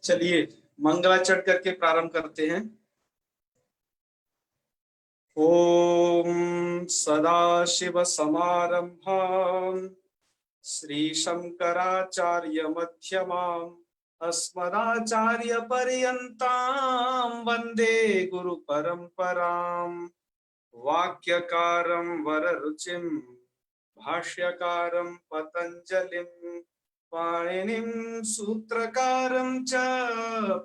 चलिए मंगलाचरण करके प्रारंभ करते हैं। ओम सदाशिव समारंभां श्री शंकराचार्य मध्यमाम् अस्मदाचार्य पर्यन्तां वंदे गुरु परंपराम्। वाक्यकारं वररुचिं भाष्यकारं पतंजलिं पाणिनिं सूत्रकारं च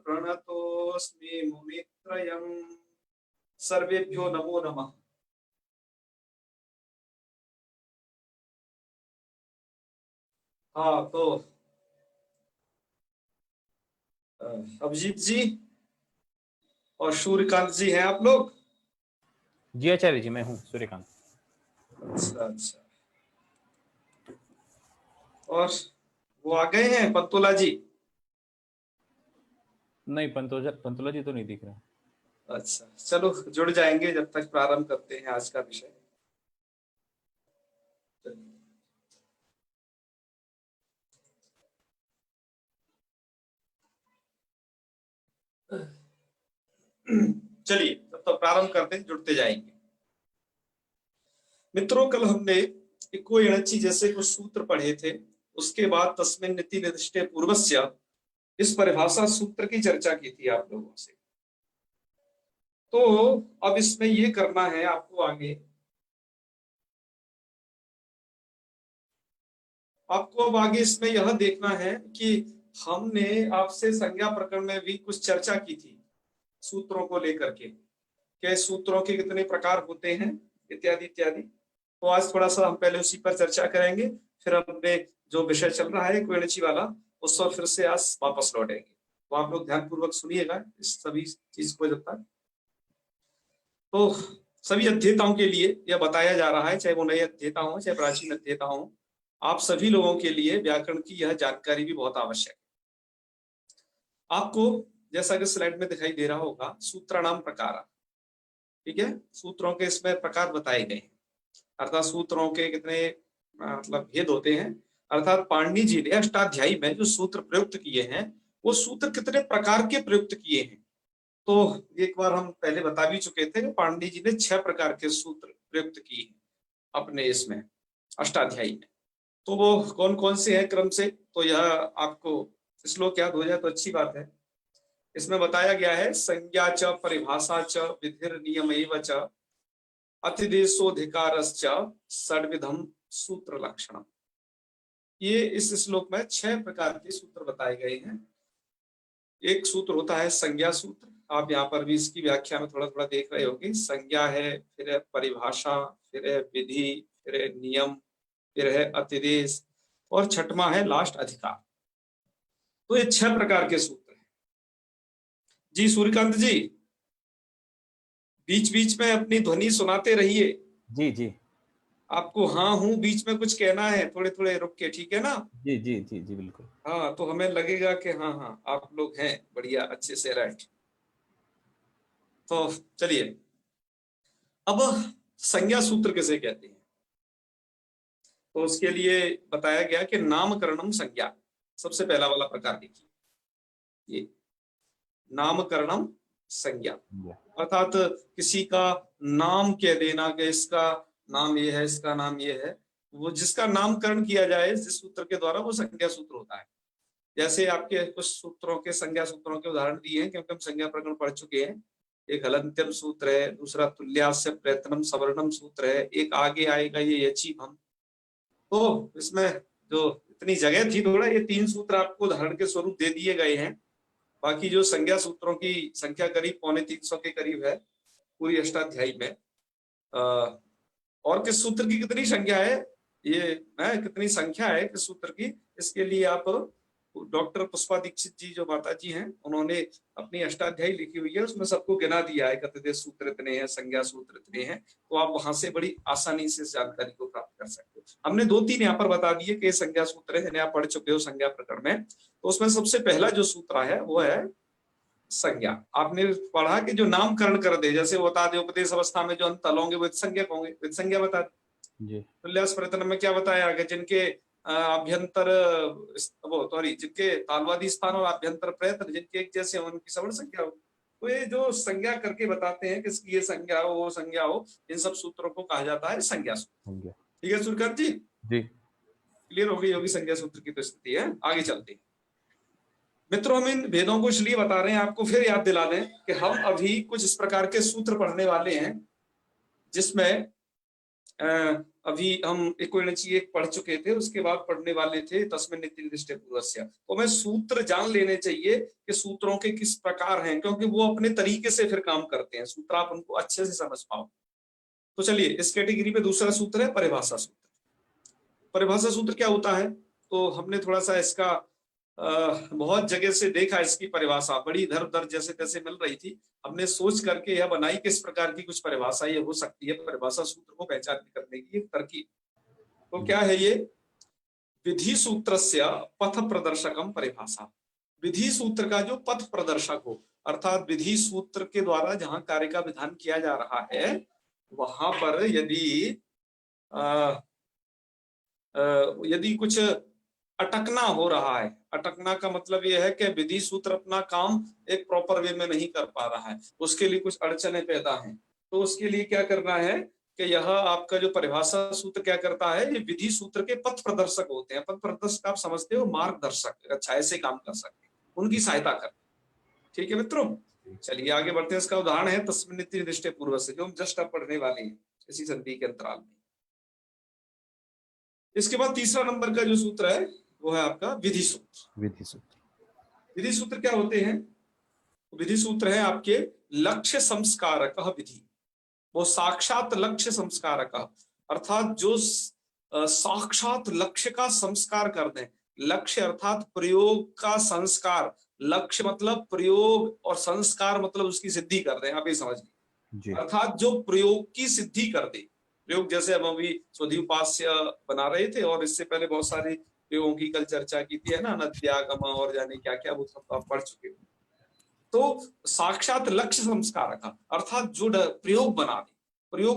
प्रणतोऽस्मि मुनित्रयम्। सर्वेभ्यो नमो नमः। हाँ तो अभिजीत जी और सूर्यकांत जी हैं आप लोग? जी आचार्य जी, मैं हूँ सूर्यकांत। अच्छा अच्छा। और वो आ गए हैं पंतोला जी? नहीं, पंतोला जी तो नहीं दिख रहा। अच्छा चलो जुड़ जाएंगे जब तक प्रारंभ करते हैं आज का विषय। चलिए तब तो प्रारंभ करते हैं, जुड़ते जाएंगे। मित्रों, कल हमने इको एणचि जैसे कुछ सूत्र पढ़े थे, उसके बाद तस्मिन् नीति निर्दिष्टे पूर्वस्य इस परिभाषा सूत्र की चर्चा की थी आप लोगों से। तो अब इसमें ये करना है आपको अब आगे इसमें यह देखना है कि हमने आपसे संज्ञा प्रकरण में भी कुछ चर्चा की थी सूत्रों को लेकर के सूत्रों के कितने प्रकार होते हैं इत्यादि इत्यादि। तो आज थोड़ा सा हम पहले उसी पर चर्चा करेंगे, फिर हमने जो विषय चल रहा है कोयणची वाला उस पर फिर से आज वापस लौटेंगे। तो आप लोग ध्यान पूर्वक सुनिएगा इस सभी चीज को। जब तक तो सभी अध्येताओं के लिए यह बताया जा रहा है, चाहे वो नए अध्येता हो चाहे प्राचीन अध्येता हो, आप सभी लोगों के लिए व्याकरण की यह जानकारी भी बहुत आवश्यक है। आपको जैसा कि स्लाइड में दिखाई दे रहा होगा सूत्राणाम प्रकार, ठीक है, सूत्रों के इसमें प्रकार बताए गए हैं। अर्थात सूत्रों के कितने मतलब भेद होते हैं, अर्थात पाणिनि जी ने अष्टाध्यायी में जो सूत्र प्रयुक्त किए हैं वो सूत्र कितने प्रकार के प्रयुक्त किए हैं। तो एक बार हम पहले बता भी चुके थे कि पाणिनि जी ने 6 प्रकार के सूत्र प्रयुक्त किए हैं अपने इसमें अष्टाध्यायी में। तो वो कौन कौन से हैं क्रम से, तो यह आपको श्लोक याद हो जाए तो अच्छी बात है। इसमें बताया गया है संज्ञा च परिभाषा च विधिर नियमैव च अतिदेशोधिकारश्च षड्विधम सूत्र लक्षणम। ये इस श्लोक में 6 प्रकार के सूत्र बताए गए हैं। एक सूत्र होता है संज्ञा सूत्र, आप यहाँ पर भी इसकी व्याख्या में थोड़ा थोड़ा देख रहे होंगे। संज्ञा है, फिर है परिभाषा, फिर है विधि, फिर है नियम, फिर है अतिदेश और छठवां है लास्ट अधिकार। तो ये 6 प्रकार के सूत्र हैं। जी सूर्यकांत जी, बीच बीच में अपनी ध्वनि सुनाते रहिए। जी जी, आपको हाँ हूं बीच में कुछ कहना है, थोड़े थोड़े रुक के, ठीक है ना? जी जी जी जी बिल्कुल। हाँ तो हमें लगेगा कि हाँ हाँ आप लोग हैं बढ़िया अच्छे से, राइट। तो चलिए, अब संज्ञा सूत्र किसे कहते हैं, तो उसके लिए बताया गया कि नामकरणम संज्ञा। सबसे पहला वाला प्रकार देखिए, ये नामकरणम संज्ञा, अर्थात किसी का नाम कह देना कि इसका नाम ये है, इसका नाम ये है, वो जिसका नामकरण किया जाए जिस सूत्र के द्वारा, वो संज्ञा सूत्र होता है। जैसे आपके कुछ सूत्रों के संज्ञा सूत्रों के उदाहरण दिए हैं क्योंकि हम संज्ञा प्रकरण पढ़ चुके हैं। एक हलंत्यम सूत्र है, दूसरा तुल्यास्य प्रयत्नम सवर्णम सूत्र है, एक आगे आएगा ये यचीभम। तो इसमें जो इतनी जगह थी थोड़ा, ये 3 सूत्र आपको उदाहरण के स्वरूप दे दिए गए हैं। बाकी जो संज्ञा सूत्रों की संख्या करीब 250 के करीब है पूरी अष्टाध्यायी में। और किस सूत्र की कितनी संख्या है, ये है कितनी संख्या है किस सूत्र की, इसके लिए आप डॉक्टर पुष्पा दीक्षित जी जो माता जी हैं उन्होंने अपनी अष्टाध्यायी लिखी हुई है, उसमें सबको गिना दिया है, कतिदेश सूत्र इतने हैं, संज्ञा सूत्र इतने हैं। तो आप वहां से बड़ी आसानी से इस जानकारी को प्राप्त कर सकते हो। हमने 2-3 यहाँ पर बता दिए कि संज्ञा सूत्र है, जिन्हें आप पढ़ चुके हो संज्ञा प्रकरण में। तो उसमें सबसे पहला जो सूत्र है वो है संज्ञा। आपने पढ़ा कि जो नामकरण कर दे, जैसे वो बता दे उपदेश अवस्था में जो अंत तल होंगे वो संज्ञक होंगे, संज्ञा बता दे। तुल्यास प्रयत्न में क्या बताया कि जिनके आभ्यंतर वो सॉरी जिनके तालवादी स्थान और आभ्यंतर प्रयत्न जिनके एक जैसे हो उनकी सवर्ण संज्ञा हो। तो ये जो संज्ञा करके बताते हैं किसकी ये संज्ञा हो वो संज्ञा हो, इन सब सूत्रों को कहा जाता है संज्ञा सूत्र। ठीक है सूर्यकांत जी, क्लियर हो गई होगी संज्ञा सूत्र की तो स्थिति है। आगे चलते हैं मित्रों, हम इन भेदों को इसलिए बता रहे हैं आपको फिर याद दिला दें कि हम अभी कुछ इस प्रकार के सूत्र पढ़ने वाले हैं जिसमें अभी हम इक्विवेलेंसी एक पढ़ चुके थे, उसके बाद पढ़ने वाले थे तस्मिन् नित्य निर्दिष्टे पूर्वस्य। तो हमें सूत्र जान लेने चाहिए कि सूत्रों के किस प्रकार हैं, क्योंकि वो अपने तरीके से फिर काम करते हैं, सूत्र आप उनको अच्छे से समझ पाओ। तो चलिए इस कैटेगरी पे दूसरा सूत्र है परिभाषा सूत्र। परिभाषा सूत्र क्या होता है, तो हमने थोड़ा सा इसका बहुत जगह से देखा, इसकी परिभाषा बड़ी इधर उधर जैसे तैसे मिल रही थी, हमने सोच करके यह बनाई किस प्रकार की कुछ परिभाषा ये हो सकती है परिभाषा सूत्र को पहचान करने की एक तरकीब। तो क्या है ये, विधि सूत्रस्य पथ प्रदर्शकम परिभाषा। विधि सूत्र का जो पथ प्रदर्शक हो, अर्थात विधि सूत्र के द्वारा जहां कार्य का विधान किया जा रहा है वहां पर यदि कुछ अटकना हो रहा है, अटकना का मतलब यह है कि विधि सूत्र अपना काम एक प्रॉपर वे में नहीं कर पा रहा है, उसके लिए कुछ अड़चने पैदा हैं, तो उसके लिए क्या करना है कि यह आपका जो परिभाषा सूत्र क्या करता है, ये विधि सूत्र के पथ प्रदर्शक होते हैं। पथ प्रदर्शक आप समझते हो, मार्गदर्शक, अच्छा ऐसे काम कर सकते हैं, उनकी सहायता कर। ठीक है मित्रों, चलिए आगे बढ़ते हैं। इसका उदाहरण है तस्मिन् नित्य निर्दिष्टे पूर्वस्य, जो हम जस्ट अब पढ़ने वाले हैं इसी संधि के अंतराल में। इसके बाद तीसरा नंबर का जो सूत्र है वो है आपका विधि सूत्र। विधि सूत्र क्या होते हैं, विधि सूत्र है आपके लक्ष्य संस्कारक विधि, वो साक्षात लक्ष्य संस्कारक, अर्थात जो साक्षात लक्ष्य का संस्कार कर दें। लक्ष्य अर्थात प्रयोग का संस्कार, लक्ष्य मतलब प्रयोग और संस्कार मतलब उसकी सिद्धि कर दें, आप ये समझिए, अर्थात जो प्रयोग की सिद्धि कर दे। प्रयोग जैसे हम अभी स्वधिउपास्य बना रहे थे और इससे पहले बहुत सारे प्रयोगों की कल चर्चा की थी, है ना, नद्यागम और जाने क्या क्या, वो सब आप पढ़ चुके हो। तो साक्षात लक्ष्य संस्कार का अर्थात जो प्रयोग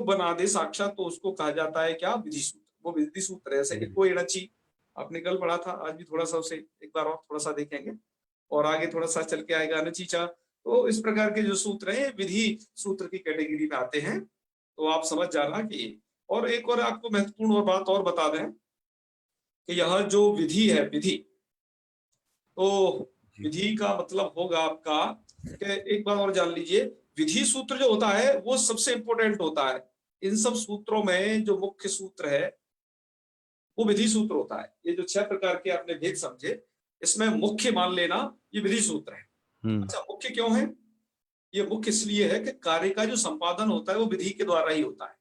बना दे साक्षात, तो उसको कहा जाता है क्या, विधि सूत्र। वो विधि सूत्र है। जैसे इको एणची आपने कल पढ़ा था, आज भी थोड़ा सा उसे एक बार और थोड़ा सा देखेंगे और आगे थोड़ा सा चल के आएगा अनचीचा। तो इस प्रकार के जो सूत्र हैं विधि सूत्र की कैटेगरी में आते हैं, तो आप समझ जाना कि। और एक और आपको महत्वपूर्ण और बात और बता दें कि यह जो विधि है, विधि, तो विधि का मतलब होगा आपका कि एक बार और जान लीजिए, विधि सूत्र जो होता है वो सबसे इंपॉर्टेंट होता है। इन सब सूत्रों में जो मुख्य सूत्र है वो विधि सूत्र होता है। ये जो 6 प्रकार के आपने भेद समझे, इसमें मुख्य मान लेना ये विधि सूत्र है। अच्छा, मुख्य क्यों है? ये मुख्य इसलिए है कि कार्य का जो संपादन होता है वो विधि के द्वारा ही होता है।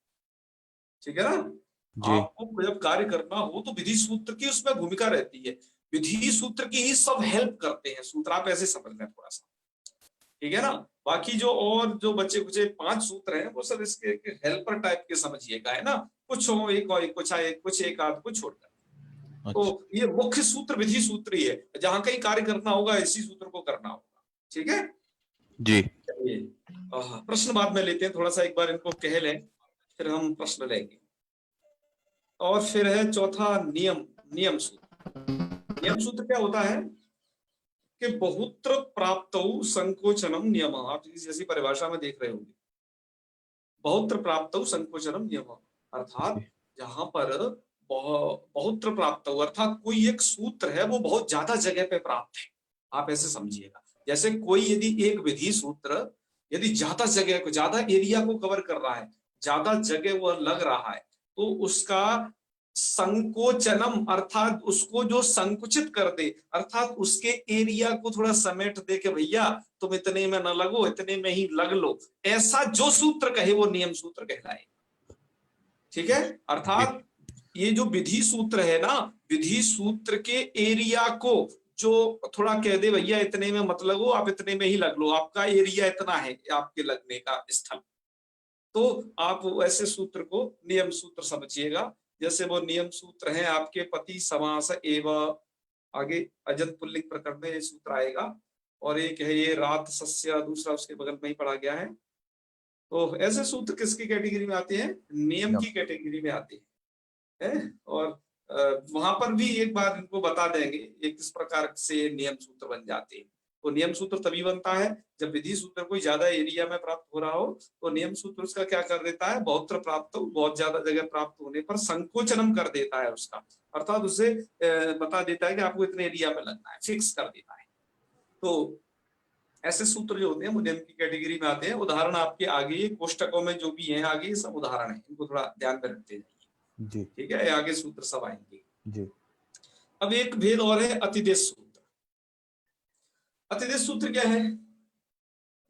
ठीक है ना, आपको जब कार्य करना हो तो विधि सूत्र की उसमें भूमिका रहती है, विधि सूत्र की ही सब हेल्प करते हैं सूत्र, आप ऐसे समझ लें थोड़ा सा। ठीक है ना, बाकी जो और जो बच्चे कुछ 5 सूत्र हैं वो सब इसके हेल्पर टाइप के समझिएगा, है ना, कुछ हो एक और कुछ एक आध कुछ छोड़कर। तो ये मुख्य सूत्र विधि सूत्र ही है, जहां कहीं कार्य करना होगा इसी सूत्र को करना होगा। ठीक है जी, प्रश्न बाद में लेते हैं, थोड़ा सा एक बार इनको कह लें फिर हम प्रश्न लेंगे। और फिर है चौथा नियम सूत्र। नियम सूत्र क्या होता है कि बहुत्र प्राप्त संकोचनम नियम, आप जैसी परिभाषा में देख रहे होंगे, बहुत्र प्राप्त संकोचनम नियम, अर्थात जहां पर बहुत्र प्राप्त अर्थात कोई एक सूत्र है वो बहुत ज्यादा जगह पे प्राप्त है, आप ऐसे समझिएगा। जैसे कोई यदि एक विधि सूत्र यदि ज्यादा जगह को, ज्यादा एरिया को कवर कर रहा है, ज्यादा जगह वो लग रहा है, तो उसका संकोचनम अर्थात उसको जो संकुचित कर दे, अर्थात उसके एरिया को थोड़ा समेट दे के भैया तुम इतने में न लगो, इतने में ही लग लो, ऐसा जो सूत्र कहे वो नियम सूत्र कहलाए। ठीक है, अर्थात ये जो विधि सूत्र है ना, विधि सूत्र के एरिया को जो थोड़ा कह दे भैया इतने में मत लगो, आप इतने में ही लग लो, आपका एरिया इतना है आपके लगने का स्थल, तो आप ऐसे सूत्र को नियम सूत्र समझिएगा। जैसे वो नियम सूत्र है आपके पति समास एवं, आगे अजंत पुल्लिंग प्रकरण में ये सूत्र आएगा, और एक है ये रात सस्य, दूसरा उसके बगल में ही पढ़ा गया है। तो ऐसे सूत्र किसकी कैटेगरी में आते हैं? नियम की कैटेगरी में आते हैं। और वहां पर भी एक बार इनको बता देंगे ये किस प्रकार से नियम सूत्र बन जाते हैं। तो नियम सूत्र तभी बनता है जब विधि सूत्र कोई ज्यादा एरिया में प्राप्त हो रहा हो, तो नियम सूत्र उसका क्या कर देता है, बहुत्र प्राप्त हो, बहुत ज्यादा जगह प्राप्त होने पर संकोचनम कर देता है उसका, अर्थात उसे बता देता है कि आपको इतने एरिया में लगना है, फिक्स कर देता है। तो ऐसे सूत्र जो होते हैं वो नियम की कैटेगरी में आते हैं। उदाहरण आपके आगे कोष्टकों में जो भी हैं आगे ये सब उदाहरण है, इनको थोड़ा ध्यान में रखते जाइए जी ठीक है, आगे सूत्र सब आएंगे। जी अब एक भेद और है अतिदेश सूत्र। अतिदेश सूत्र क्या है,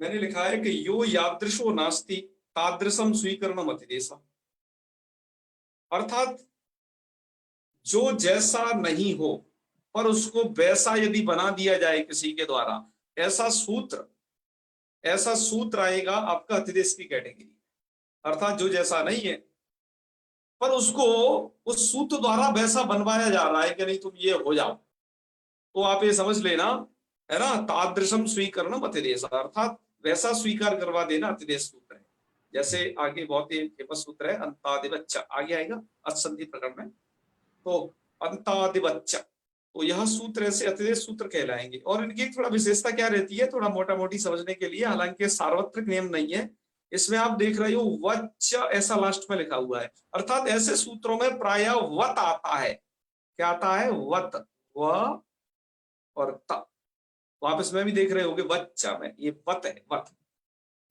मैंने लिखा है कि यो यादृशो नास्ति तादृशम स्वीकरणम अतिदेशा, अर्थात जो जैसा नहीं हो पर उसको वैसा यदि बना दिया जाए किसी के द्वारा, ऐसा सूत्र आएगा आपका अतिदेश की कैटेगरी। अर्थात जो जैसा नहीं है पर उसको उस सूत्र द्वारा वैसा बनवाया जा रहा है कि नहीं तुम ये हो जाओ, तो आप ये समझ लेना है ना, तादृशम स्वीकरणम अतिदेश, अर्थात वैसा स्वीकार करवा देना अतिदेश सूत्र है। जैसे आगे बहुत ही फेमस सूत्र है अंतादिवच्च, आगे आएगा असंधि प्रकरण में, तो अंतादिवच्च, तो यह सूत्र ऐसे अतिदेश सूत्र कहलाएंगे। और इनकी थोड़ा विशेषता क्या रहती है, थोड़ा मोटा मोटी समझने के लिए, हालांकि सार्वत्रिक नियम नहीं है, इसमें आप देख रहे हो वच्च ऐसा लास्ट में लिखा हुआ है, अर्थात ऐसे सूत्रों में प्रायः वत आता है। क्या आता है, वत, व और त, तो आप इसमें भी देख रहे होगे वच्चा में ये वत है, वत।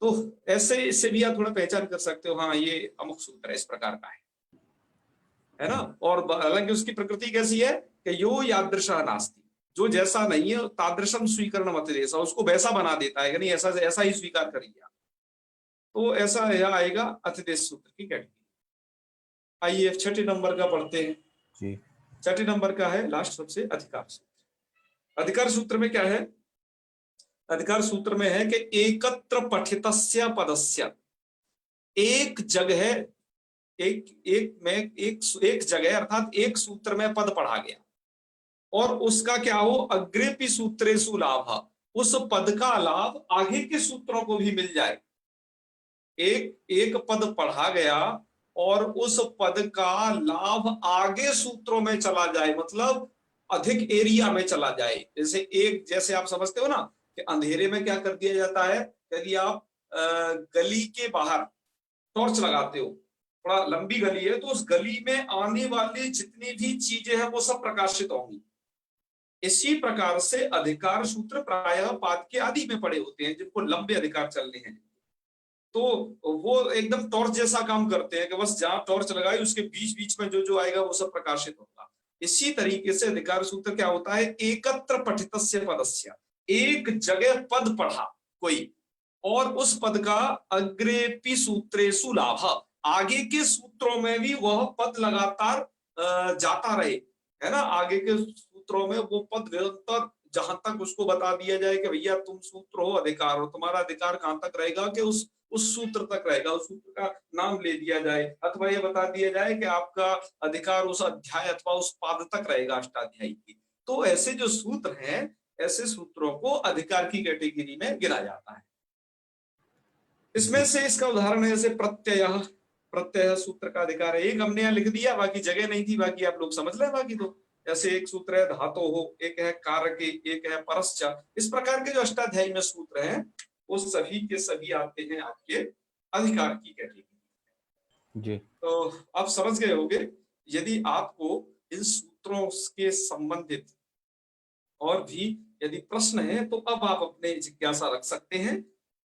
तो ऐसे इससे भी आप थोड़ा पहचान कर सकते हो, हाँ ये अमुक सूत्र है, इस प्रकार का है ना। और हालांकि उसकी प्रकृति कैसी है कि यो यादृशः नास्ति, जो जैसा नहीं है तादृशम स्वीकरणम अतिदेशः, उसको वैसा बना देता है, यानी ऐसा ऐसा ही स्वीकार करेंगे आप, तो ऐसा यह आएगा अतिदेश सूत्र की कैटेगरी। आइए छठे नंबर का पढ़ते हैं जी। छठे नंबर का है लास्ट सबसे अधिकार सूत्र। अधिकार सूत्र में क्या है, अधिकार सूत्र में है कि एकत्र पठितस्य पदस्य, एक जगह एक जगह अर्थात एक सूत्र में पद पढ़ा गया और उसका क्या हो, अग्रेपि सूत्रेषु लाभ, उस पद का लाभ आगे के सूत्रों को भी मिल जाए। एक पद पढ़ा गया और उस पद का लाभ आगे सूत्रों में चला जाए, मतलब अधिक एरिया में चला जाए। जैसे आप समझते हो ना कि अंधेरे में क्या कर दिया जाता है, यदि आप गली के बाहर टॉर्च लगाते हो, थोड़ा लंबी गली है तो उस गली में आने वाली जितनी भी चीजें हैं वो सब प्रकाशित होंगी। इसी प्रकार से अधिकार सूत्र प्रायः पाद के आदि में पड़े होते हैं, जिनको लंबे अधिकार चलने हैं, तो वो एकदम टॉर्च जैसा काम करते हैं कि बस जहां टॉर्च लगाई उसके बीच बीच में जो जो आएगा वो सब प्रकाशित होगा। इसी तरीके से अधिकार सूत्र क्या होता है, एकत्र पठितस्य पदस्य, एक जगह पद पढ़ा कोई और उस पद का अग्रेपि सूत्रेषु लाभ, आगे के सूत्रों में भी वह पद लगातार जाता रहे, है ना, आगे के सूत्रों में वो पद निरंतर जहां तक उसको बता दिया जाए कि भैया तुम सूत्र हो, अधिकार हो, तुम्हारा अधिकार कहां तक रहेगा कि उस सूत्र तक रहेगा, उस सूत्र का नाम ले दिया जाए, अथवा ये बता दिया जाए कि आपका अधिकार उस अध्याय अथवा उस पाद तक रहेगा अष्टाध्यायी की। तो ऐसे जो सूत्र हैं, ऐसे सूत्रों को अधिकार की कैटेगरी में गिना जाता है। इसमें से इसका उदाहरण है जैसे प्रत्यय सूत्र का अधिकार है, एक हमने यहाँ लिख दिया, बाकी जगह नहीं थी, बाकी आप लोग समझ लें बाकी तो। जैसे एक सूत्र है धातो हो, एक है कारके, एक है परश्च, इस प्रकार के जो अष्टाध्यायी में सूत्र हैं वो सभी के सभी आते हैं आपके अधिकार की कैटेगरी जी। तो आप समझ गए होंगे। यदि आपको इन सूत्रों के संबंधित और भी यदि प्रश्न है तो अब आप अपने जिज्ञासा रख सकते हैं,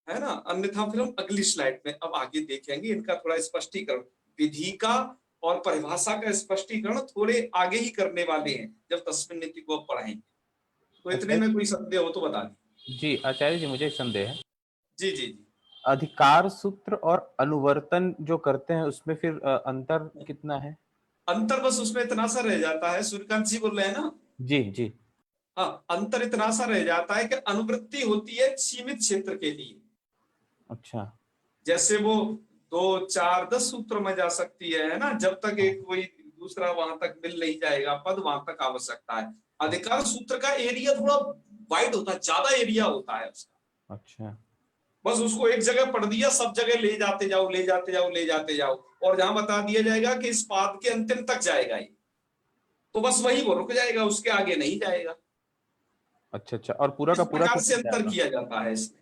है ना, अन्यथा फिर हम अगली स्लाइड में अब आगे देखेंगे इनका थोड़ा स्पष्टीकरण, विधि का और परिभाषा का स्पष्टीकरण थोड़े आगे ही करने वाले हैं जब तस्मिन् नीति को पढ़ाएंगे। तो इतने में कोई संदेह हो तो बता दीजिए। जी आचार्य जी, मुझे एक संदेह है। जी जी जी। अधिकार सूत्र और अनुवर्तन जो करते हैं उसमें फिर अंतर कितना है? अंतर बस उसमें इतना सा रह जाता है, सूर्यकांत जी बोल रहे हैं ना। जी जी। हाँ, अंतर इतना सा रह जाता है कि अनुवृत्ति होती है सीमित क्षेत्र के लिए। अच्छा, जैसे वो 2, 4, 10 सूत्रों में जा सकती है ना, जब तक एक कोई दूसरा वहां तक मिल नहीं जाएगा पद, वहां तक आवश्यकता है। अधिकार सूत्र का एरिया थोड़ा वाइड होता है, ज्यादा एरिया होता है उसका। अच्छा, बस उसको एक जगह पढ़ दिया, सब जगह ले जाते जाओ ले जाते जाओ ले जाते जाओ, और जहां बता दिया जाएगा कि इस पाद के अंतिम तक जाएगा ये, तो बस वही वो रुक जाएगा, उसके आगे नहीं जाएगा। अच्छा अच्छा, और पूरा इस का पूरा प्रकार से सूत्र अंतर जाएगा किया जाता है इसमें।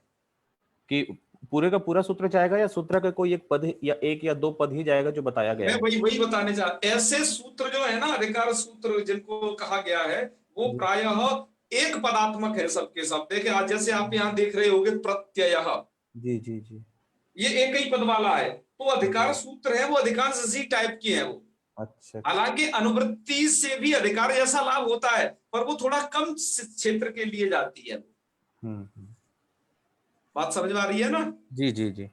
कि पूरे का पूरा सूत्र जाएगा, या सूत्र का कोई एक पद या एक या दो पद ही जाएगा जो बताया गया मैं है? वही वही बताने जा, ऐसे सूत्र जो है ना, अधिकार सूत्र जिनको कहा गया है, वो जी प्रायः एक पदात्मक है सबके सब। देखिए आज जैसे आप यहाँ देख रहे होगे प्रत्यय, जी जी जी। ये एक ही पद वाला है। तो अधिकार सूत्र है वो अधिकांश इसी टाइप की है वो। अच्छा अच्छा। हालांकि अनुवृत्ति से भी अधिकार जैसा लाभ होता है, पर वो थोड़ा कम क्षेत्र के लिए जाती है। हम्म। बात समझ में आ रही है ना? जी जी जी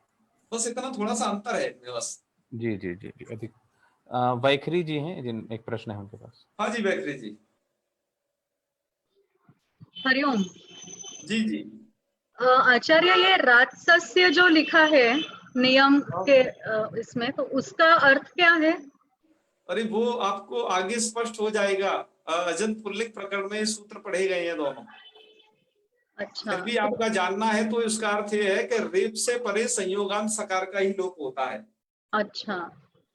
बस इतना थोड़ा सा अंतर है इनमें बस। जी जी जी जी। अधिक वैखरी जी हैं, जिन एक प्रश्न है उनके पास। हाँ जी बैकरी जी। हरिओम। जी जी। आचार्य, ये राजसस्य जो लिखा है नियम के इसमें, तो उसका अर्थ क्या है? अरे वो आपको आगे स्पष्ट हो जाएगा। अजंत पुल्लिक प्रकरण में सूत्र पढ़े गए हैं दोनों। अच्छा फिर भी आपका जानना है तो इसका अर्थ ये है कि रेप से परे संयोगांत सकार का ही लोप होता है। अच्छा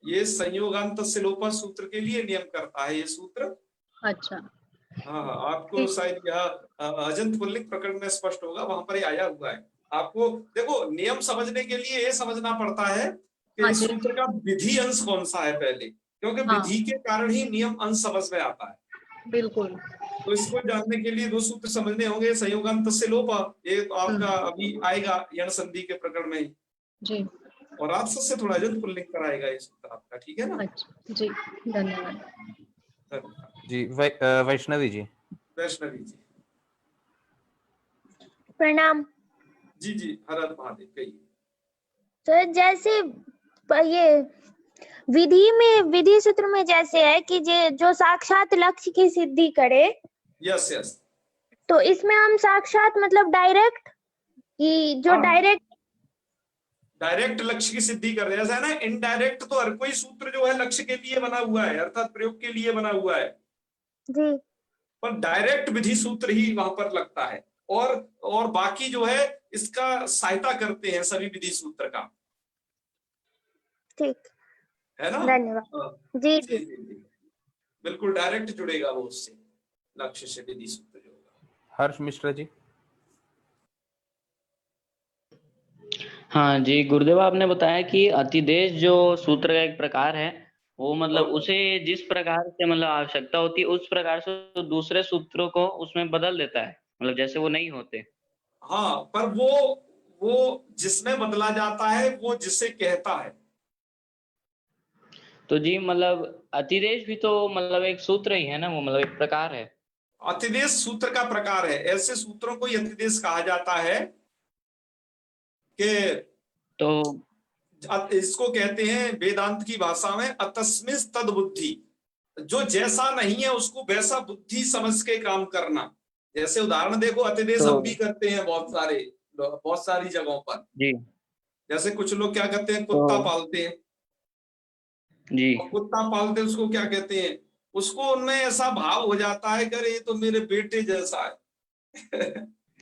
ये संयोगांत सिलोपा सूत्र के लिए नियम करता है ये सूत्र। अच्छा। हाँ हाँ, आपको ठीक। शायद यह अजंत पुल्लिक प्रकरण में स्पष्ट होगा, वहां पर ही आया हुआ है। आपको देखो नियम समझने के लिए ये समझना पड़ता है कि हाँ इस जी। सूत्र का विधि अंश कौन सा है पहले, क्योंकि हाँ विधि के कारण ही नियम अंश समझ में आता है। बिल्कुल। तो इसको जानने के लिए दो सूत्र समझने होंगे, संयोगांत से लोपा, ये तो आपका अभी आएगा यण संधि के प्रकरण में ही, जी। और राजस से थोड़ा अजंत पुल्लिक पर आएगा ये सूत्र आपका। ठीक है ना? अच्छा जी, धन्यवाद। धन्यवाद। जी वैष्णवी जी। वैष्णवी जी। प्रणाम। जी जी, हर हर महादेव। कहिए। तो जैसे ये विधि सूत्र में जैसे है कि जो साक्षात लक्ष्य की सिद्धि करे, यस यस। तो इसमें हम साक्षात मतलब डायरेक्ट, कि जो डायरेक्ट डायरेक्ट लक्ष्य की सिद्धि कर रहे हैं, ऐसा है ना। इनडायरेक्ट तो हर कोई सूत्र जो है लक्ष्य के लिए बना हुआ है, अर्थात प्रयोग के लिए बना हुआ है। जी। पर डायरेक्ट विधि सूत्र ही वहां पर लगता है, और बाकी जो है इसका सहायता करते हैं सभी विधि सूत्र का, ठीक, है ना? धन्यवाद। हाँ। जी जी जी। जी जी, बिल्कुल डायरेक्ट जुड़ेगा वो उससे, लक्ष्य से विधि सूत्र जो होगा। हर्ष मिश्रा जी। हाँ जी, गुरुदेव आपने बताया कि अतिदेश जो सूत्र का एक प्रकार है, वो मतलब उसे जिस प्रकार से मतलब आवश्यकता होती है उस प्रकार से तो दूसरे सूत्रों को उसमें बदल देता है, मतलब जैसे वो नहीं होते। हाँ, पर वो जिसमें बदला जाता है वो जिसे कहता है। तो जी मतलब अतिदेश भी तो मतलब एक सूत्र ही है ना, वो मतलब एक प्रकार है। अतिदेश सूत्र का प्रकार है, ऐसे सूत्रों को अतिदेश कहा जाता है कि तो इसको कहते हैं वेदांत की भाषा में अतस्मिस तद बुद्धि। जो जैसा नहीं है उसको वैसा बुद्धि समझ के काम करना। जैसे उदाहरण देखो, अतिदेश तो हम भी करते हैं बहुत सारी जगहों पर। जी जैसे कुछ लोग क्या करते हैं, तो कुत्ता पालते हैं, जी और कुत्ता पालते हैं उसको क्या कहते हैं, उसको उनमें ऐसा भाव हो जाता है कि अरे ये तो मेरे बेटे जैसा है।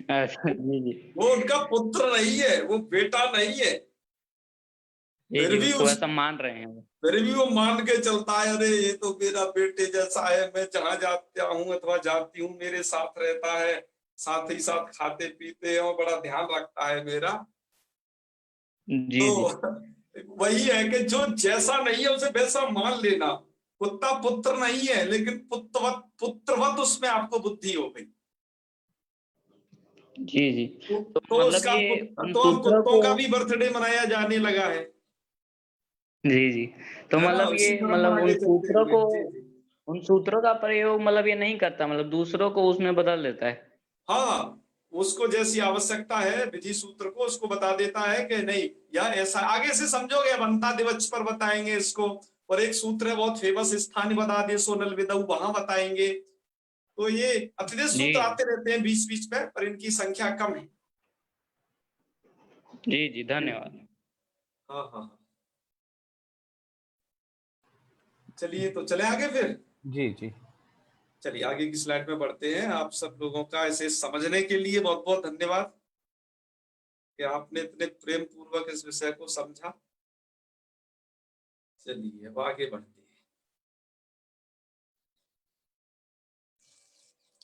अच्छा, जी जी वो उनका पुत्र नहीं है, वो बेटा नहीं है। जी फिर जी, भी उसको ऐसा मान रहे हैं वो। फिर भी वो मान के चलता है, अरे ये तो मेरा बेटे जैसा है, मैं जहां जाता हूँ अथवा जाती हूँ मेरे साथ रहता है, साथ ही साथ खाते पीते हैं और बड़ा ध्यान रखता है मेरा। जी जी तो वही है कि जो जैसा नहीं है उसे वैसा मान लेना। कुत्ता पुत्र नहीं है, लेकिन पुत्रवत उसमें आपको बुद्धि हो गई। जी जी। तो तो मतलब उसका ये उन तो अब सूत्रों कुत्तों को, का भी बर्थडे मनाया जाने लगा है। जी जी, तो है ना, मतलब उसी ये मतलब परंपरा उन के चलते सूत्रों हुए। को, जी जी। उन सूत्रों का प्रयोग मतलब ये नहीं करता, मतलब दूसरों को उसमें बदल देता है। हाँ, उसको जैसी आवश्यकता है विधि सूत्र को उसको बता देता है कि नहीं यह ऐसा, आगे से समझोगे, अब अंता दिवस पर बताएंगे इसको। और एक सूत्र है बहुत फेमस, स्थान बता दे सोनल विदऊ, वहां बताएंगे। तो ये अतिदेश जी सूत्र आते रहते हैं बीच बीच में, पर इनकी संख्या कम है। जी जी, धन्यवाद। हाँ हाँ हाँ। चलिए तो चले आगे फिर। जी जी। चलिए आगे की स्लाइड में बढ़ते हैं। आप सब लोगों का इसे समझने के लिए बहुत बहुत धन्यवाद कि आपने इतने प्रेम पूर्वक इस विषय को समझा। चलिए अब आगे बढ़ते हैं।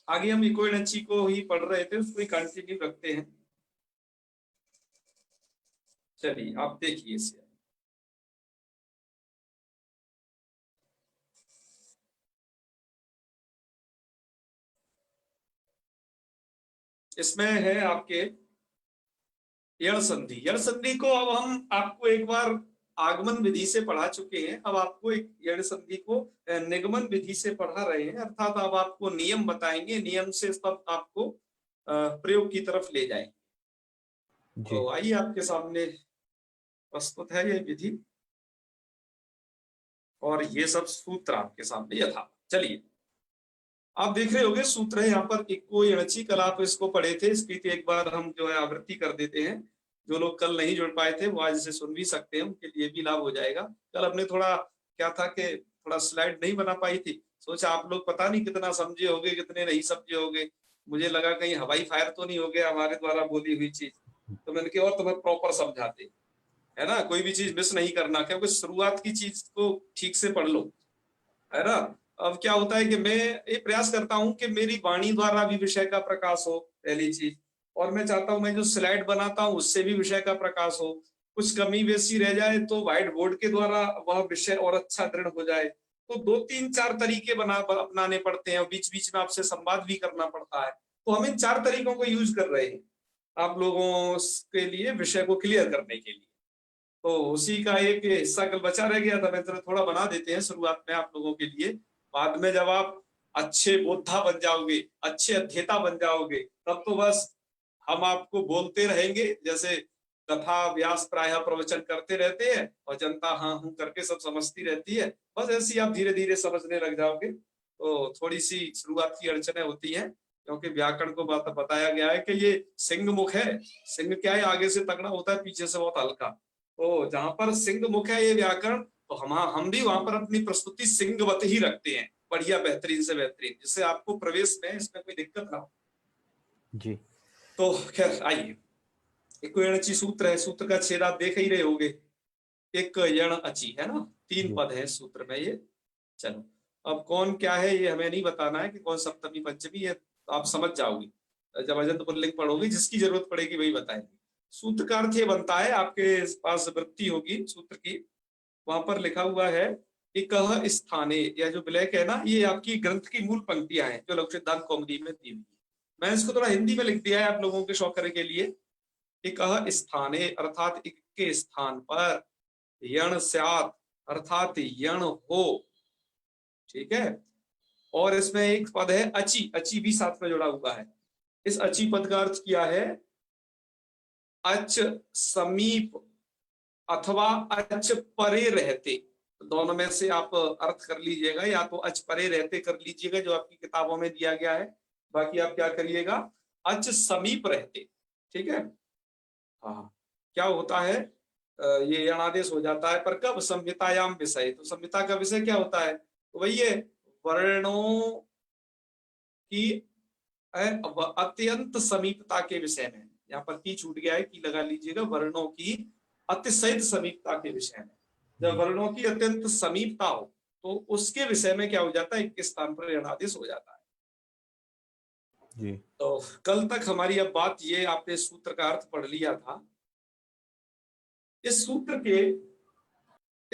आगे हम इको एनर्जी को ही पढ़ रहे थे, उसको ही कंटिन्यू रखते हैं। चलिए आप देखिए इसे। इसमें है आपके यण संधि। यण संधि को अब हम आपको एक बार आगमन विधि से पढ़ा चुके हैं, अब आपको एक यण संधि को निगमन विधि से पढ़ा रहे हैं, अर्थात अब आपको नियम बताएंगे, नियम से सब आपको प्रयोग की तरफ ले जाएंगे। तो आइए आपके सामने प्रस्तुत है ये विधि और ये सब सूत्र आपके सामने यथा। चलिए आप देख रहे होंगे सूत्र है यहाँ पर इक्को यणची। कल आप इसको पढ़े थे, इसकी तो एक बार हम जो है आवृत्ति कर देते हैं। जो लोग कल नहीं जुड़ पाए थे वो आज इसे सुन भी सकते हैं, उनके लिए भी लाभ हो जाएगा। कल हमने थोड़ा क्या था कि थोड़ा स्लाइड नहीं बना पाई थी, सोचा आप लोग पता नहीं कितना समझे होगे कितने नहीं समझे होगे। मुझे लगा कहीं हवाई फायर तो नहीं हो गया हमारे द्वारा बोली हुई चीज, तो मैंने कहा और तुम्हें प्रॉपर समझाते है ना, कोई भी चीज मिस नहीं करना, क्योंकि शुरुआत की चीज को ठीक से पढ़ लो, है ना। अब क्या होता है कि मैं ये प्रयास करता हूं कि मेरी वाणी द्वारा भी विषय का प्रकाश हो, पहली चीज, और मैं चाहता हूं मैं जो स्लाइड बनाता हूं उससे भी विषय का प्रकाश हो। कुछ कमी बेसी रह जाए तो व्हाइट बोर्ड के द्वारा वह विषय और अच्छा दृढ़ हो जाए। तो 2-3-4 तरीके अपनाने पड़ते हैं और बीच बीच में आपसे संवाद भी करना पड़ता है। तो हम इन 4 तरीकों को यूज कर रहे हैं आप लोगों के लिए विषय को क्लियर करने के लिए। तो उसी का एक हिस्सा कल बचा रह गया था, मैं थोड़ा बना देते हैं शुरुआत में आप लोगों के लिए। बाद में जब आप अच्छे बोद्धा बन जाओगे, अच्छे अध्येता बन जाओगे, तब तो बस हम आपको बोलते रहेंगे, जैसे कथा व्यास प्रायः प्रवचन करते रहते हैं और जनता हाँ हूं करके सब समझती रहती है। बस ऐसे ही आप धीरे धीरे समझने लग जाओगे। तो थोड़ी सी शुरुआत की अड़चने होती हैं, क्योंकि व्याकरण को बताया गया है कि ये सिंह मुख है। सिंह क्या है, आगे से तगड़ा होता है, पीछे से बहुत हल्का। तो जहां पर सिंह मुख है ये व्याकरण, तो हम भी वहां पर अपनी प्रस्तुति सिंहवत ही रखते हैं, बढ़िया बेहतरीन से बेहतरीन, जिससे आपको प्रवेश में इसमें कोई दिक्कत ना हो जी। तो खैर आइए, एक यणची सूत्र है, सूत्र का छेद आप देख ही रहे होगे, एक यण अची है ना, 3 पद है सूत्र में ये। चलो अब कौन क्या है ये हमें नहीं बताना है कि कौन सप्तमी पंचमी है, आप समझ जाओगे जब अजंत पुल्लिंग पढ़ोगे, जिसकी जरूरत पड़ेगी वही बताएंगे। सूत्र का अर्थ ये बनता है, आपके पास वृत्ति होगी सूत्र की, वहां पर लिखा हुआ है इकह स्थाने, या जो ब्लैक है ना, ये आपकी ग्रंथ की मूल पंक्तियां हैं जो लघु सिद्धांत कौमुदी में दी हुई है। मैं इसको थोड़ा हिंदी में लिख दिया है आप लोगों के शौकर्य के लिए। इकह स्थाने अर्थात इक के स्थान पर, यण स्यात् अर्थात यण हो, ठीक है। और इसमें एक पद है अची, अची भी साथ में जुड़ा हुआ है। इस अची पद का अर्थ क्या है, अच समीप अथवा अच परे रहते, दोनों में से आप अर्थ कर लीजिएगा, या तो अच परे रहते कर लीजिएगा जो आपकी किताबों में दिया गया है, बाकी आप क्या करिएगा अच समीप रहते, ठीक है। हाँ क्या होता है, ये यणादेश हो जाता है, पर कब, संहितायाम विषय। तो संहिता का विषय क्या होता है, तो वही है वर्णों की अत्यंत समीपता के विषय में। यहाँ पर की छूट गया है, की लगा लीजिएगा, वर्णों की अतिशय समीपता के विषय में। जब वर्णों की अत्यंत समीपता हो तो उसके विषय में क्या हो जाता है, एक स्थान पर यणादेश हो जाता है जी। तो कल तक हमारी अब बात ये, आपने सूत्र का अर्थ पढ़ लिया था। इस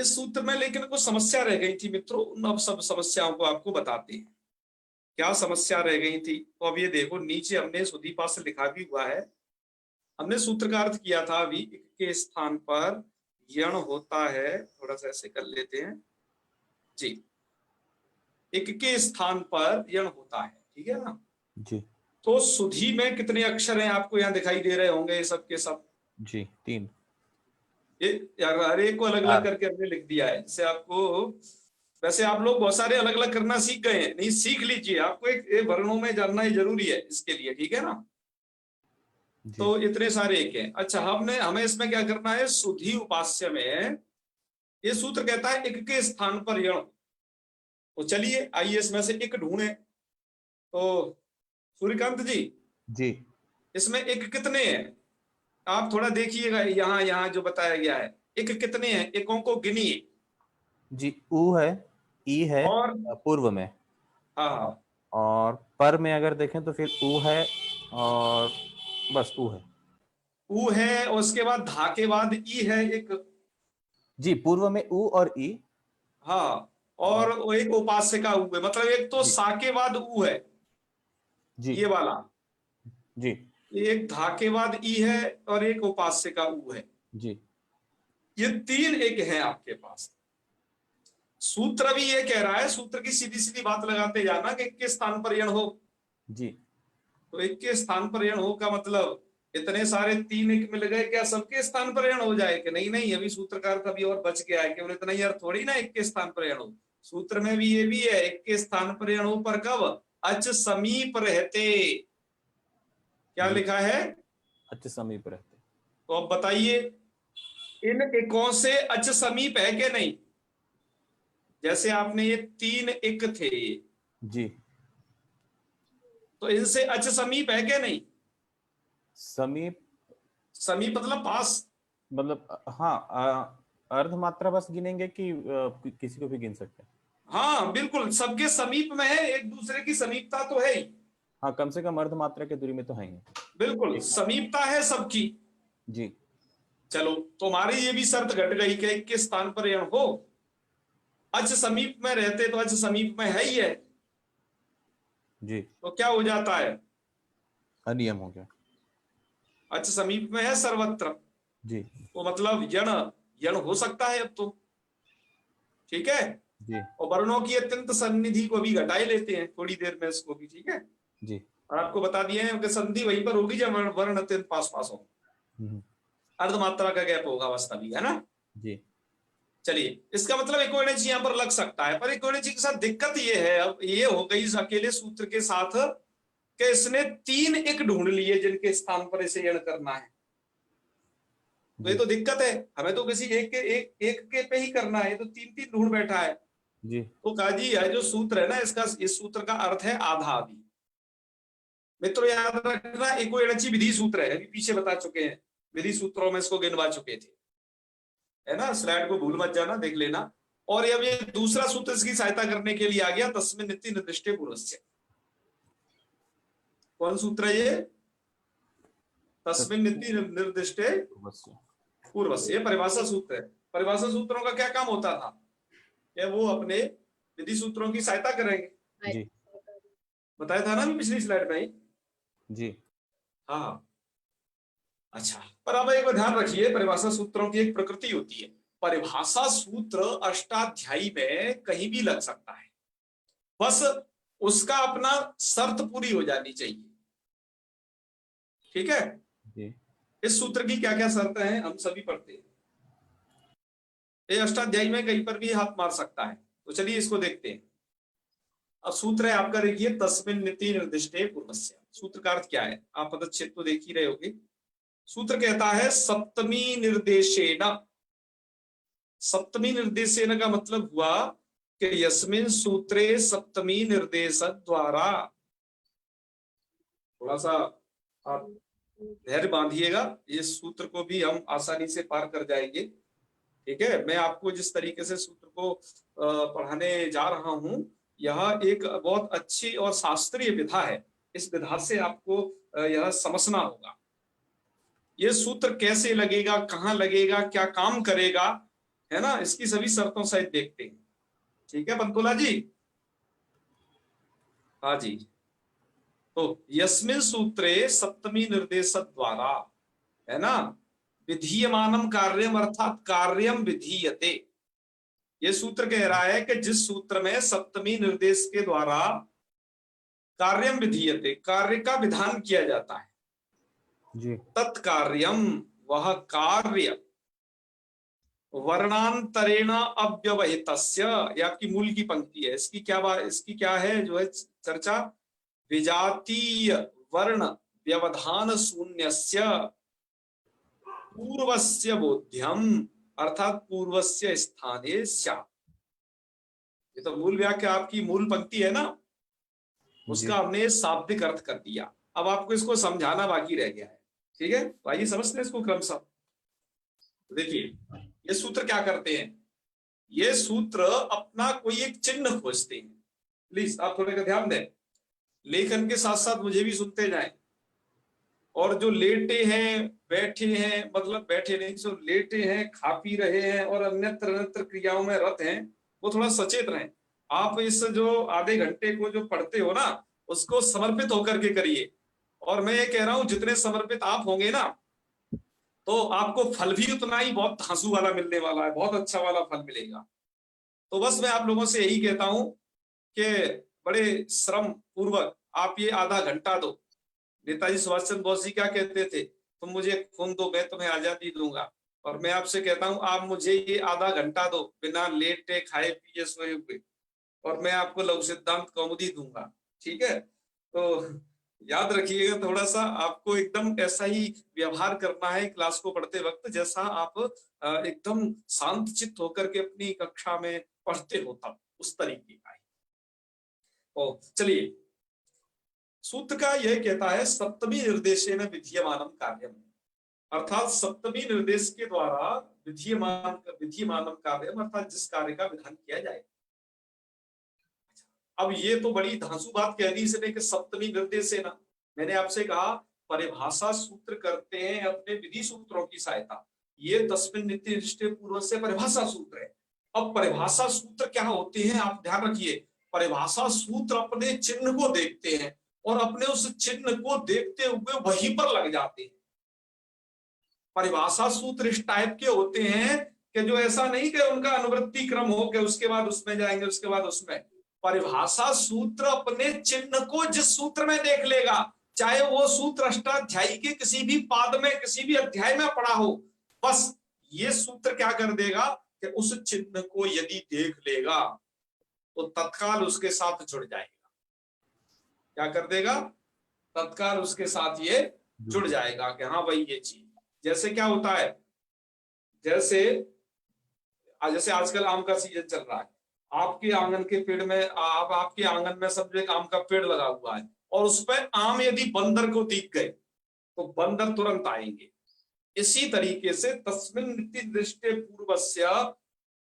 सूत्र में लेकिन कुछ समस्या रह गई थी मित्रों, अब सब समस्याओं को आपको बताते हैं। क्या समस्या रह गई थी, तो अब ये देखो नीचे हमने सुदीपा से लिखा भी हुआ है। हमने सूत्र का अर्थ किया था अभी, इक के स्थान पर यण होता है, थोड़ा सा ऐसे कर लेते हैं जी, इक के स्थान पर यण होता है, ठीक है ना जी। तो सुधी में कितने अक्षर हैं आपको यहाँ दिखाई दे रहे होंगे, ये सब के सब जी 3। ये हर एक को अलग अलग करके हमने लिख दिया है, जिससे आपको, वैसे आप लोग बहुत सारे अलग अलग करना सीख गए हैं, नहीं सीख लीजिए, आपको एक वर्णों में जानना ही जरूरी है इसके लिए, ठीक है ना। तो इतने सारे एक हैं। अच्छा हमें इसमें क्या करना है, सुधी उपास्य में ये सूत्र कहता है इक के स्थान पर यण। तो चलिए आइए इसमें से एक ढूंढे। तो सूर्यकांत जी इसमें एक कितने हैं, आप थोड़ा देखिएगा, यहाँ जो बताया गया है एक कितने हैं, एकों को गिनिए जी। ऊ है, ई है और पूर्व में, हाँ और पर में अगर देखें तो फिर ऊ है और बस ऊ है। ऊ है और उसके बाद धा के बाद ई है एक। जी, पूर्व में ऊ और ई। हाँ, और वो एक उपास्य का ऊ है, मतलब एक तो जी। सा के बाद ऊ है जी ये वाला, जी एक धा के बाद ई है और एक उपास्य का ऊ है। जी ये तीन एक हैं आपके पास। सूत्र भी ये कह रहा है, सूत्र की सीधी सीधी बात लगाते जाना कि एक के स्थान पर यण हो। जी तो एक के स्थान पर यण हो का मतलब इतने सारे तीन एक मिल गए, क्या सबके स्थान पर यण हो जाए? कि नहीं नहीं, अभी सूत्रकार का भी और बच गया है, केवल इतना ही अर्थ थोड़ी ना एक के स्थान पर यण हो। सूत्र में भी ये भी है, एक के स्थान पर यण हो पर कब? अच समीप रहते। क्या जी। लिखा है? अच्छे समीप रहते। तो अब बताइए, इन एकों से अच समीप है कि नहीं? जैसे आपने ये तीन एक थे, जी। तो इनसे अच समीप है कि नहीं? समीप समीप मतलब पास। मतलब हाँ, अर्ध मात्रा बस गिनेंगे कि किसी को भी गिन सकते हैं? हाँ बिल्कुल, सबके समीप में है, एक दूसरे की समीपता तो है ही। हाँ, कम से कम अर्ध मात्रा की दूरी में तो है ही। बिल्कुल समीपता है सबकी। जी। चलो, तुम्हारी ये भी शर्त घट गई कि एक के स्थान पर यण हो, अच समीप में रहते, तो अच समीप में है ही है, जी। तो क्या हो जाता है? अनियम हो गया। अच समीप में है सर्वत्र, जी तो मतलब यण यण हो सकता है अब तो। ठीक है, जी और वर्णों की अत्यंत सन्निधि को भी घटा ही लेते हैं थोड़ी देर में इसको भी। ठीक है, जी। और आपको बता दिए हैं कि संधि वहीं पर होगी जब वर्ण अत्यंत पास पास हो, अर्धमात्रा का गैप होगा बस तभी, है ना? जी चलिए, इसका मतलब इक्विवेलेंस यहाँ पर लग सकता है, पर इक्विवेलेंस के साथ दिक्कत ये है, अब ये हो गई इस अकेले सूत्र के साथ कि इसने तीन एक ढूंढ लिए जिनके स्थान पर इसे यण करना है। तो ये तो दिक्कत है, हमें तो किसी एक के पे ही करना है, तो तीन तीन ढूंढ बैठा है। जी। तो काजी है जो सूत्र है ना इसका, इस सूत्र का अर्थ है आधा आदि। मित्रों याद रखना, इक्विवेलेंसी विधि सूत्र है, अभी पीछे बता चुके हैं, विधि सूत्रों में इसको गिनवा चुके थे, है ना? स्लाइड को भूल मत जाना, देख लेना। और अब ये दूसरा सूत्र इसकी सहायता करने के लिए आ गया, तस्मिन् निति निर्दिष्टे पूर्वस्य। कौन सूत्र है ये? तस्मिन् निति निर्दिष्टे पूर्वस्य, परिभाषा सूत्र है। परिभाषा सूत्रों का क्या काम होता था? कि वो अपने विधि सूत्रों की सहायता करेंगे। जी बताया था ना अभी पिछली स्लाइड में ही। जी। हाँ, अच्छा, पर अब एक बार ध्यान रखिए, परिभाषा सूत्रों की एक प्रकृति होती है। परिभाषा सूत्र अष्टाध्यायी में कहीं भी लग सकता है, बस उसका अपना शर्त पूरी हो जानी चाहिए। ठीक है, जी। इस सूत्र की क्या क्या शर्त हैं हम सभी पढ़ते हैं। ये अष्टाध्यायी में कहीं पर भी हाथ मार सकता है, तो चलिए इसको देखते हैं। अब सूत्र है आपका, देखिए, तस्मिन् निति निर्दिष्टे पूर्वस्य। सूत्र का अर्थ क्या है? आप पदच्छेद तो देख ही रहे होगे। सूत्र कहता है सप्तमी निर्देशेन। सप्तमी निर्देशेन का मतलब हुआ कि यस्मिन् सूत्रे सप्तमी निर्देश द्वारा। थोड़ा सा आप धैर्य बांधिएगा, इस सूत्र को भी हम आसानी से पार कर जाएंगे। ठीक है, मैं आपको जिस तरीके से सूत्र को पढ़ाने जा रहा हूं, यह एक बहुत अच्छी और शास्त्रीय विधा है। इस विधा से आपको यह समझना होगा, ये सूत्र कैसे लगेगा, कहाँ लगेगा, क्या काम करेगा, है ना? इसकी सभी शर्तों सहित देखते हैं। ठीक है पंतोला जी? हाँ जी। तो यस्मिन् सूत्रे सप्तमी निर्देश द्वारा, है ना, विधीयमानम कार्यम अर्थात कार्यम विधीयते। ये सूत्र कह रहा है कि जिस सूत्र में सप्तमी निर्देश के द्वारा कार्यम विधीयते, कार्य का विधान किया जाता है, जी। तत्कार्यम, वह कार्य, वर्णांतरेण अव्यवहितस्य, ये आपकी मूल की पंक्ति है। इसकी क्या है जो है चर्चा? विजातीय वर्ण व्यवधान शून्यस्य पूर्वस्य बोध्यम, अर्थात पूर्वस्य स्थाने स्यात्। ये तो मूल व्याख्या आपकी मूल पंक्ति है ना, उसका हमने शाब्दिक अर्थ कर दिया। अब आपको इसको समझाना बाकी रह गया है। ठीक है, तो आइए समझते हैं इसको क्रमशः। देखिए, ये सूत्र क्या करते हैं? ये सूत्र अपना कोई एक चिन्ह खोजते हैं। प्लीज आप थोड़े का ध्यान दें। लेखन के साथ साथ मुझे भी सुनते जाएं। और जो लेटे हैं, बैठे हैं, मतलब बैठे नहीं, जो लेटे हैं, खा पी रहे हैं और अन्यत्र अन्यत्र क्रियाओं में रत हैं, वो थोड़ा सचेत रहें। आप इस जो आधे घंटे को जो पढ़ते हो ना, उसको समर्पित होकर के करिए। और मैं ये कह रहा हूं, जितने समर्पित आप होंगे ना, तो आपको फल भी उतना ही बहुत धांसू वाला मिलने वाला है, बहुत अच्छा वाला फल मिलेगा। तो बस मैं आप लोगों से यही कहता हूं कि बड़े श्रम पूर्वक आप ये आधा घंटा दो। नेताजी सुभाष चंद्र बोस जी क्या कहते थे, तुम मुझे खून दो, मैं तुम्हें आजादी दूंगा। और मैं आपसे कहता हूं, आप मुझे ये आधा घंटा दो, बिना लेटे खाए पिए सोए हुए, और मैं आपको लघु सिद्धांत कौमुदी दूंगा। ठीक है, तो याद रखिएगा, थोड़ा सा आपको एकदम ऐसा ही व्यवहार करना है क्लास को पढ़ते वक्त, जैसा आप एकदम शांत चित्त होकर के अपनी कक्षा में पढ़ते हो, तब उस तरीके का ही। ओ चलिए, सूत्र का यह कहता है, सप्तमी निर्देशेन विधीयमानम कार्यम, अर्थात सप्तमी निर्देश के द्वारा विधीयमानम कार्यम, अर्थात जिस कार्य का विधान किया जाए। अब ये तो बड़ी धांसू बात कह दी इसने कि सप्तमी निर्देशेन। मैंने आपसे कहा परिभाषा सूत्र करते हैं अपने विधि सूत्रों की सहायता, ये तस्मिन् नित्य निष्ठे पूर्व से परिभाषा सूत्र है। अब परिभाषा सूत्र क्या होते हैं, आप ध्यान रखिए। परिभाषा सूत्र अपने चिन्ह को देखते हैं और अपने उस चिन्ह को देखते हुए वहीं पर लग जाते हैं। परिभाषा सूत्र इस टाइप के होते हैं कि जो ऐसा नहीं कि उनका अनुवृत्ति क्रम हो कि उसके बाद उसमें जाएंगे, उसके बाद उसमें। परिभाषा सूत्र अपने चिन्ह को जिस सूत्र में देख लेगा, चाहे वो सूत्र अष्टाध्यायी के किसी भी पाद में, किसी भी अध्याय में पड़ा हो, बस ये सूत्र क्या कर देगा कि उस चिन्ह को यदि देख लेगा तो तत्काल उसके साथ जुड़ जाएगा। क्या कर देगा? तत्काल उसके साथ ये जुड़ जाएगा कि हाँ भाई ये चीज। जैसे क्या होता है, जैसे आजकल आम का सीजन चल रहा है, आपके आंगन के पेड़ में, आपके आंगन में समझो एक आम का पेड़ लगा हुआ है, और उस पर आम यदि बंदर को दिख गए तो बंदर तुरंत आएंगे। इसी तरीके से तस्मिन् नित्य दृष्टे पूर्वस्य,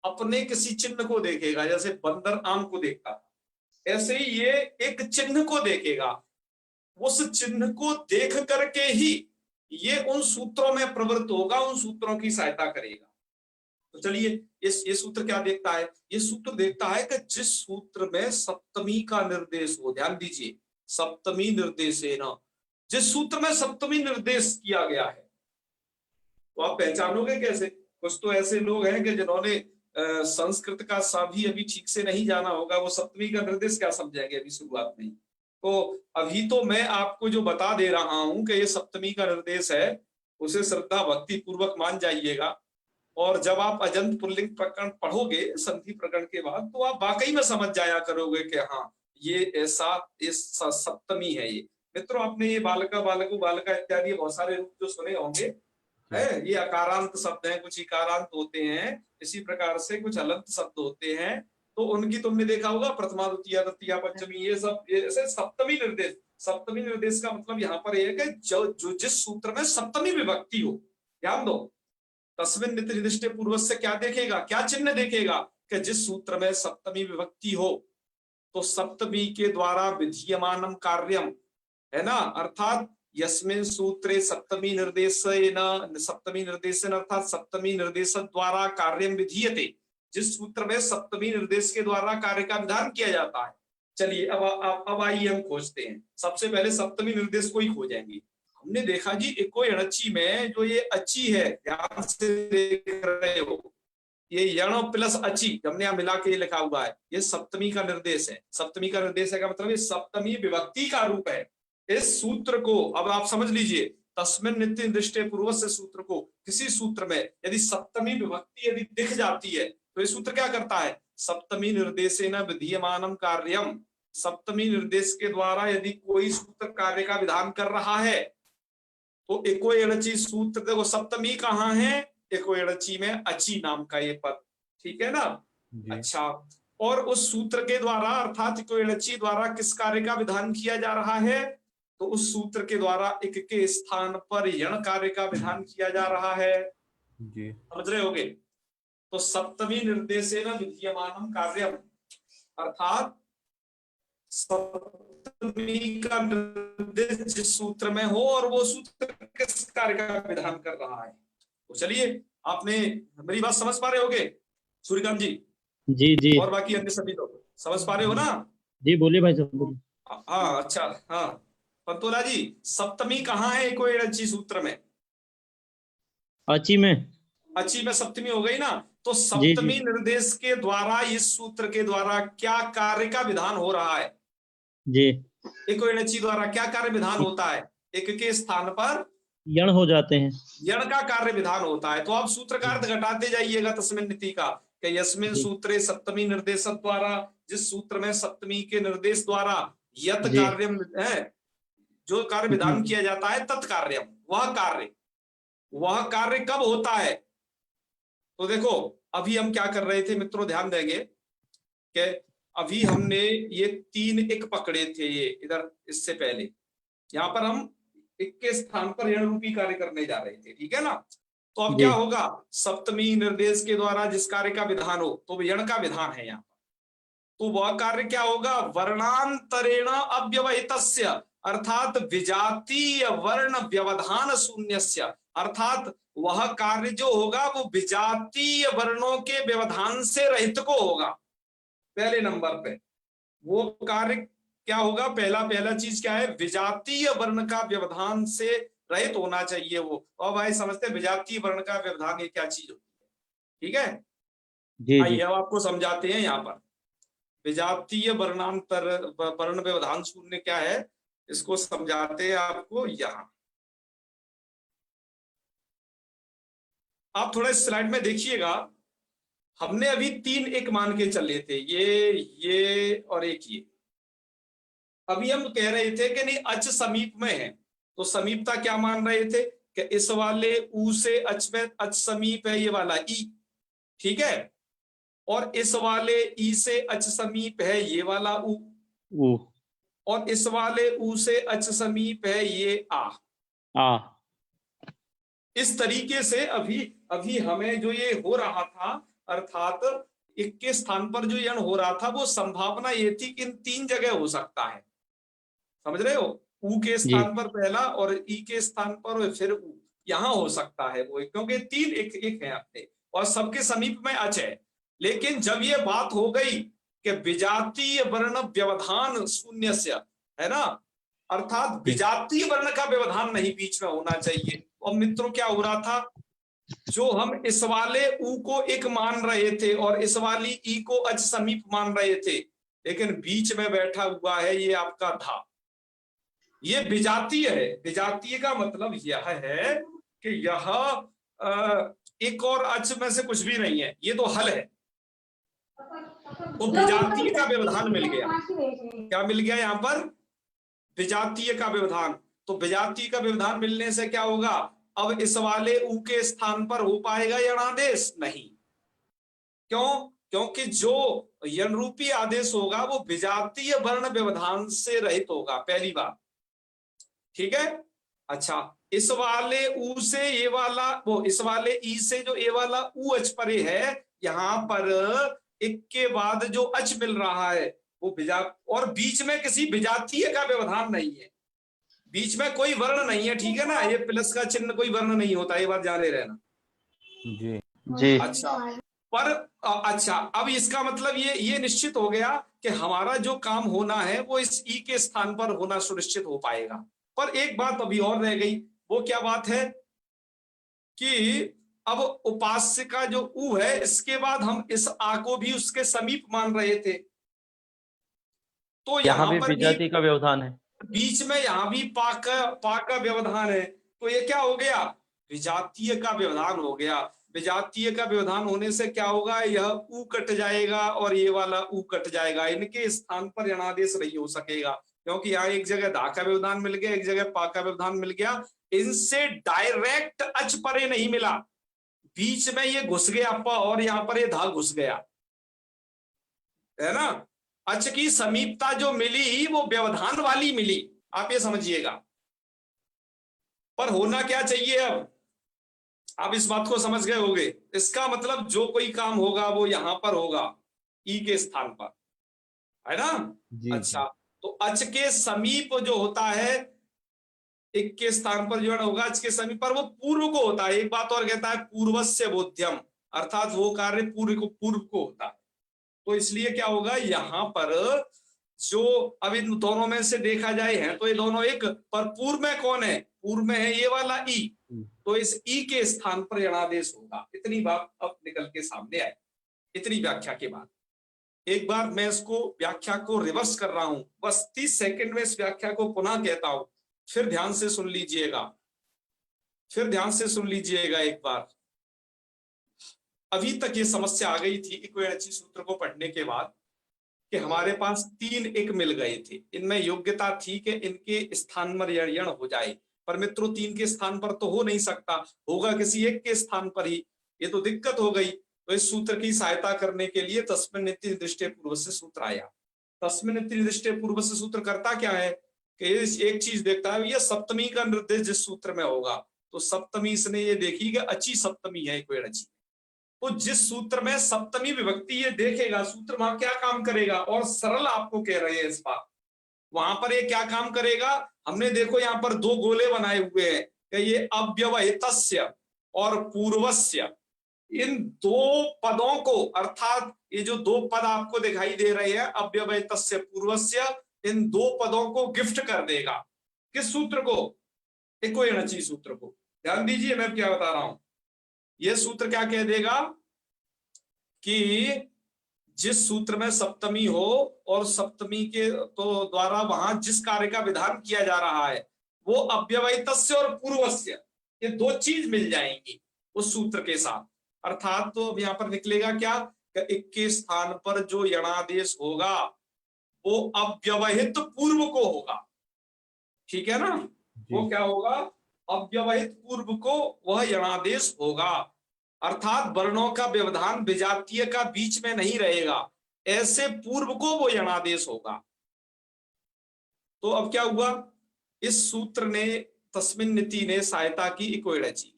अपने किसी चिन्ह को देखेगा, जैसे बंदर आम को देखता था, ऐसे ही ये एक चिन्ह को देखेगा। उस चिन्ह को देख करके ही ये उन सूत्रों में प्रवृत्त होगा, उन सूत्रों की सहायता करेगा। तो चलिए, ये सूत्र क्या देखता है? ये सूत्र देखता है कि जिस सूत्र में सप्तमी का निर्देश हो, ध्यान दीजिए, सप्तमी निर्देशेन, जिस सूत्र में सप्तमी निर्देश किया गया है, तो आप पहचानोगे कैसे? कुछ तो ऐसे लोग हैं कि जिन्होंने संस्कृत का सभी अभी ठीक से नहीं जाना होगा, वो सप्तमी का निर्देश क्या समझेंगे अभी शुरुआत में। तो अभी तो मैं आपको जो बता दे रहा हूं कि ये सप्तमी का निर्देश है, उसे श्रद्धा भक्ति पूर्वक मान जाइएगा। और जब आप अजंत पुल्लिंग प्रकरण पढ़ोगे संधि प्रकरण के बाद, तो आप वाकई में समझ जाया करोगे कि हाँ ये ऐसा सप्तमी है। ये मित्रों, आपने ये बालका बालको बालका इत्यादि बहुत सारे रूप जो सुने होंगे, है ये अकारांत शब्द हैं, कुछ इकारांत होते हैं, इसी प्रकार से कुछ हलंत शब्द होते हैं। तो उनकी तुमने देखा होगा प्रथमा द्वितीया तृतीया पंचमी, ये सब ऐसे सप्तमी निर्देश। सप्तमी निर्देश का मतलब यहाँ पर यह है कि जो जिस सूत्र में सप्तमी विभक्ति हो, ध्यान दो, तस्मिन् नित्य निर्दिष्टे पूर्व से क्या देखेगा, क्या चिन्ह देखेगा कि जिस सूत्र में सप्तमी विभक्ति हो, तो सप्तमी के द्वारा विधीयमानम कार्यम, है ना, अर्थात यस्मिन् सूत्रे सप्तमी निर्देशेन अर्थात सप्तमी निर्देश द्वारा कार्यम विधीयते, जिस सूत्र में सप्तमी निर्देश के द्वारा कार्य का विधान किया जाता है। चलिए अब आइए हम खोजते हैं। सबसे पहले सप्तमी निर्देश को ही खोजेंगे। हमने देखा जी इको यणची में जो ये अची है, ध्यान से देख रहे हो, ये यण प्लस अची हमने यहाँ मिला के लिखा हुआ है, ये सप्तमी का निर्देश है। सप्तमी का निर्देश है का मतलब ये सप्तमी विभक्ति का रूप है। इस सूत्र को अब आप समझ लीजिए, तस्मिन् नित्य निर्दिष्टे पूर्व से सूत्र को, किसी सूत्र में यदि सप्तमी विभक्ति यदि दिख जाती है, तो ये सूत्र क्या करता है? सप्तमी निर्देशेन विधीयमानम कार्यम, सप्तमी निर्देश के द्वारा यदि कोई सूत्र कार्य का विधान कर रहा है, तो एको एणची सूत्र, देखो सप्तमी कहाँ है? एको एणची में अची नाम का ये पद, ठीक है ना। अच्छा, और उस सूत्र के द्वारा अर्थात एको एणची द्वारा किस कार्य का विधान किया जा रहा है? तो उस सूत्र के द्वारा एक के स्थान पर यण कार्य का विधान किया जा रहा है जी, समझ रहे होगे। तो सप्तमी निर्देशेन विधीयमानम कार्यम, अर्थात सप्तमी का निर्देश जिस सूत्र में हो और वो सूत्र किस कार्य का विधान कर रहा है। तो चलिए, आपने मेरी बात समझ पा रहे होगे सूर्यकांत जी? जी जी और बाकी अन्य सभी लोग समझ पा रहे हो ना? जी, बोलिए भाई साहब, बोलिए। हाँ, अच्छा, हाँ पंतोला जी, सप्तमी कहाँ है कोई अची सूत्र में? अची में। अची में सप्तमी हो गई ना? तो जी सप्तमी निर्देश के द्वारा, इस सूत्र के द्वारा क्या कार्य का विधान हो रहा है? जी, एक अची द्वारा क्या कार्य विधान होता है? एक के स्थान पर यण हो जाते हैं। यण का कार्य विधान होता है। तो आप सूत्र का अर्थ घटाते जाइएगा तस्मिन् नीति का, कि यस्मिन् जी। सूत्रे सप्तमी निर्देश द्वारा, जिस सूत्र में सप्तमी के निर्देश द्वारा यत जी। कार्यम है, जो कार्य विधान किया जाता है, तत्कार्यम, वह कार्य कब होता है? तो देखो, अभी हम क्या कर रहे थे मित्रों, ध्यान देंगे कि अभी हमने ये 3 एक पकड़े थे, ये इधर इससे पहले यहाँ पर हम एक के स्थान पर यण रूपी कार्य करने जा रहे थे, ठीक है ना? तो अब जी। क्या होगा, सप्तमी निर्देश के द्वारा जिस कार्य का विधान हो, तो यण का विधान है यहाँ पर, तो वह कार्य क्या होगा? वर्णांतरेण अव्यवहितस्य, अर्थात विजातीय वर्ण व्यवधान शून्यस्य, अर्थात वह कार्य जो होगा वो विजातीय वर्णों के व्यवधान से रहित को होगा। पहले नंबर पे वो कार्य क्या होगा? पहला चीज क्या है? विजातीय वर्ण का व्यवधान से रहित होना चाहिए वो। और भाई समझते हैं विजातीय वर्ण का व्यवधान ये क्या चीज होती है, ठीक है? जी आइए जी। अब आपको समझाते हैं। यहाँ पर विजातीय वर्णांतर वर्ण व्यवधान शून्य क्या है, इसको समझाते हैं आपको। यहाँ आप थोड़ा इस स्लाइड में देखिएगा, हमने अभी 3 एक मान के चले थे, ये और एक ये। अभी हम कह रहे थे कि नहीं अच समीप में है, तो समीपता क्या मान रहे थे कि इस वाले ऊ से अच में अच समीप है, ये वाला ई, ठीक है? और इस वाले ई से अच समीप है ये वाला ऊ, और इस वाले ऊ से अच समीप है ये आ। इस तरीके से अभी हमें जो ये हो रहा था, अर्थात एक के स्थान पर जो यण हो रहा था, वो संभावना ये थी कि इन 3 जगह हो सकता है। समझ रहे हो? ऊ के स्थान पर पहला, और ई के स्थान पर, और फिर ऊ यहां हो सकता है वो, क्योंकि 3 एक है अपने, और सबके समीप में अच है। लेकिन जब ये बात हो गई कि विजातीय वर्ण व्यवधान शून्य से, है ना, अर्थात विजातीय वर्ण का व्यवधान नहीं बीच में होना चाहिए। और मित्रों क्या हो रहा था, जो हम इस वाले ऊ को एक मान रहे थे और इस वाली ई को अच समीप मान रहे थे, लेकिन बीच में बैठा हुआ है ये आपका धा, ये विजातीय है। विजातीय का मतलब यह है कि यह एक और अच में से कुछ भी नहीं है, ये तो हल है। तो विजातीय का व्यवधान मिल गया। क्या मिल गया यहाँ पर? विजातीय का व्यवधान। तो विजातीय का व्यवधान मिलने से क्या होगा? अब इस वाले ऊ के स्थान पर हो पाएगा यणादेश? नहीं। क्यों? क्योंकि जो यण रूपी आदेश होगा वो विजातीय वर्ण व्यवधान से रहित होगा, पहली बात, ठीक है? अच्छा, इस वाले ऊ से ये वाला, वो इस वाले ई से जो ये वाला ऊ अच परे है, यहाँ पर एक के बाद जो अच मिल रहा है वो और बीच में किसी विजातीय का व्यवधान नहीं है, बीच में कोई वर्ण नहीं है, ठीक है ना? ये प्लस का चिन्ह कोई वर्ण नहीं होता, ये बात जाने रहना। जी जी। अच्छा, पर अच्छा, अब इसका मतलब ये निश्चित हो गया कि हमारा जो काम होना है वो इस ई के स्थान पर होना सुनिश्चित हो पाएगा। पर एक बात अभी और रह गई, वो क्या बात है कि अब उपास्य का जो ऊ है, इसके बाद हम इस आ को भी उसके समीप मान रहे थे, तो यहाँ भी पर विजातीय का व्यवधान है, बीच में यहाँ भी पा का व्यवधान है, तो ये क्या हो गया? विजातीय का व्यवधान हो गया। विजातीय का व्यवधान होने से क्या होगा? यह ऊ कट जाएगा और ये वाला ऊ कट जाएगा, इनके स्थान पर यणादेश नहीं हो सकेगा, क्योंकि यहाँ एक जगह धा का व्यवधान मिल गया, एक जगह पा का व्यवधान मिल गया, इनसे डायरेक्ट अच परे नहीं मिला, बीच में ये घुस गया प और यहाँ पर ये धा घुस गया, है ना? अच की समीपता जो मिली वो व्यवधान वाली मिली, आप ये समझिएगा। पर होना क्या चाहिए? अब आप इस बात को समझ गए होंगे। इसका मतलब जो कोई काम होगा वो यहां पर होगा, ई के स्थान पर, है ना? जी। अच्छा, तो अच के समीप जो होता है, एक के स्थान पर जो होगा अच के समीप पर, वो पूर्व को होता है। एक बात और कहता है पूर्वस्य बोध्यम, अर्थात वो कार्य पूर्व को होता है। तो इसलिए क्या होगा यहाँ पर, जो अब इन दोनों में से देखा जाए है तो ये दोनों एक, पर पूर्व में कौन है? पूर्व में है ये वाला ई, तो इस ई के स्थान पर यणादेश होगा। इतनी बात अब निकल के सामने आई, इतनी व्याख्या के बाद। एक बार मैं इसको व्याख्या को रिवर्स कर रहा हूं, बस 30 सेकंड में इस व्याख्या को पुनः कहता हूं, फिर ध्यान से सुन लीजिएगा, एक बार। अभी तक ये समस्या आ गई थी इक्वैची सूत्र को पढ़ने के बाद कि हमारे पास 3 एक मिल गए थे, इनमें योग्यता थी कि इनके स्थान पर यण हो जाए, पर मित्रों 3 के स्थान पर तो हो नहीं सकता, होगा किसी एक के स्थान पर ही। ये तो दिक्कत हो गई। तो इस सूत्र की सहायता करने के लिए तस्मिन् नित्य निर्दिष्टे पूर्व से सूत्र आया। तस्मिन् नित्य निर्दिष्टे पूर्व से सूत्र करता क्या है कि एक चीज देखता है, ये सप्तमी का निर्देश जिस सूत्र में होगा, तो सप्तमी इसने ये देखी कि अच्छी सप्तमी है कोई अच्छी, तो जिस सूत्र में सप्तमी विभक्ति ये देखेगा, सूत्र वहां क्या काम करेगा, और सरल आपको कह रहे हैं इस बात, वहां पर ये क्या काम करेगा। हमने देखो यहाँ पर 2 गोले बनाए हुए हैं कि ये अव्यवहितस्य और पूर्वस्य, इन 2 पदों को, अर्थात ये जो 2 पद आपको दिखाई दे रहे हैं अव्यवहितस्य पूर्वस्य, इन 2 पदों को गिफ्ट कर देगा। किस सूत्र को? इक्वैची सूत्र को। ध्यान दीजिए मैं क्या बता रहा हूं। यह सूत्र क्या कह देगा कि जिस सूत्र में सप्तमी हो और सप्तमी के तो द्वारा वहां जिस कार्य का विधान किया जा रहा है वो अव्यवहितस्य और पूर्वस्य, ये 2 चीज मिल जाएंगी उस सूत्र के साथ। अर्थात तो अब यहां पर निकलेगा क्या, एक के स्थान पर जो यणादेश होगा वो अव्यवहित पूर्व को होगा, ठीक है ना। वो क्या होगा? अव्यवहित पूर्व को वह यणादेश होगा, अर्थात वर्णों का व्यवधान विजातीय का बीच में नहीं रहेगा, ऐसे पूर्व को वो यणादेश होगा। तो अब क्या हुआ, इस सूत्र ने तस्मिन् निति ने सहायता की इक्वैची की।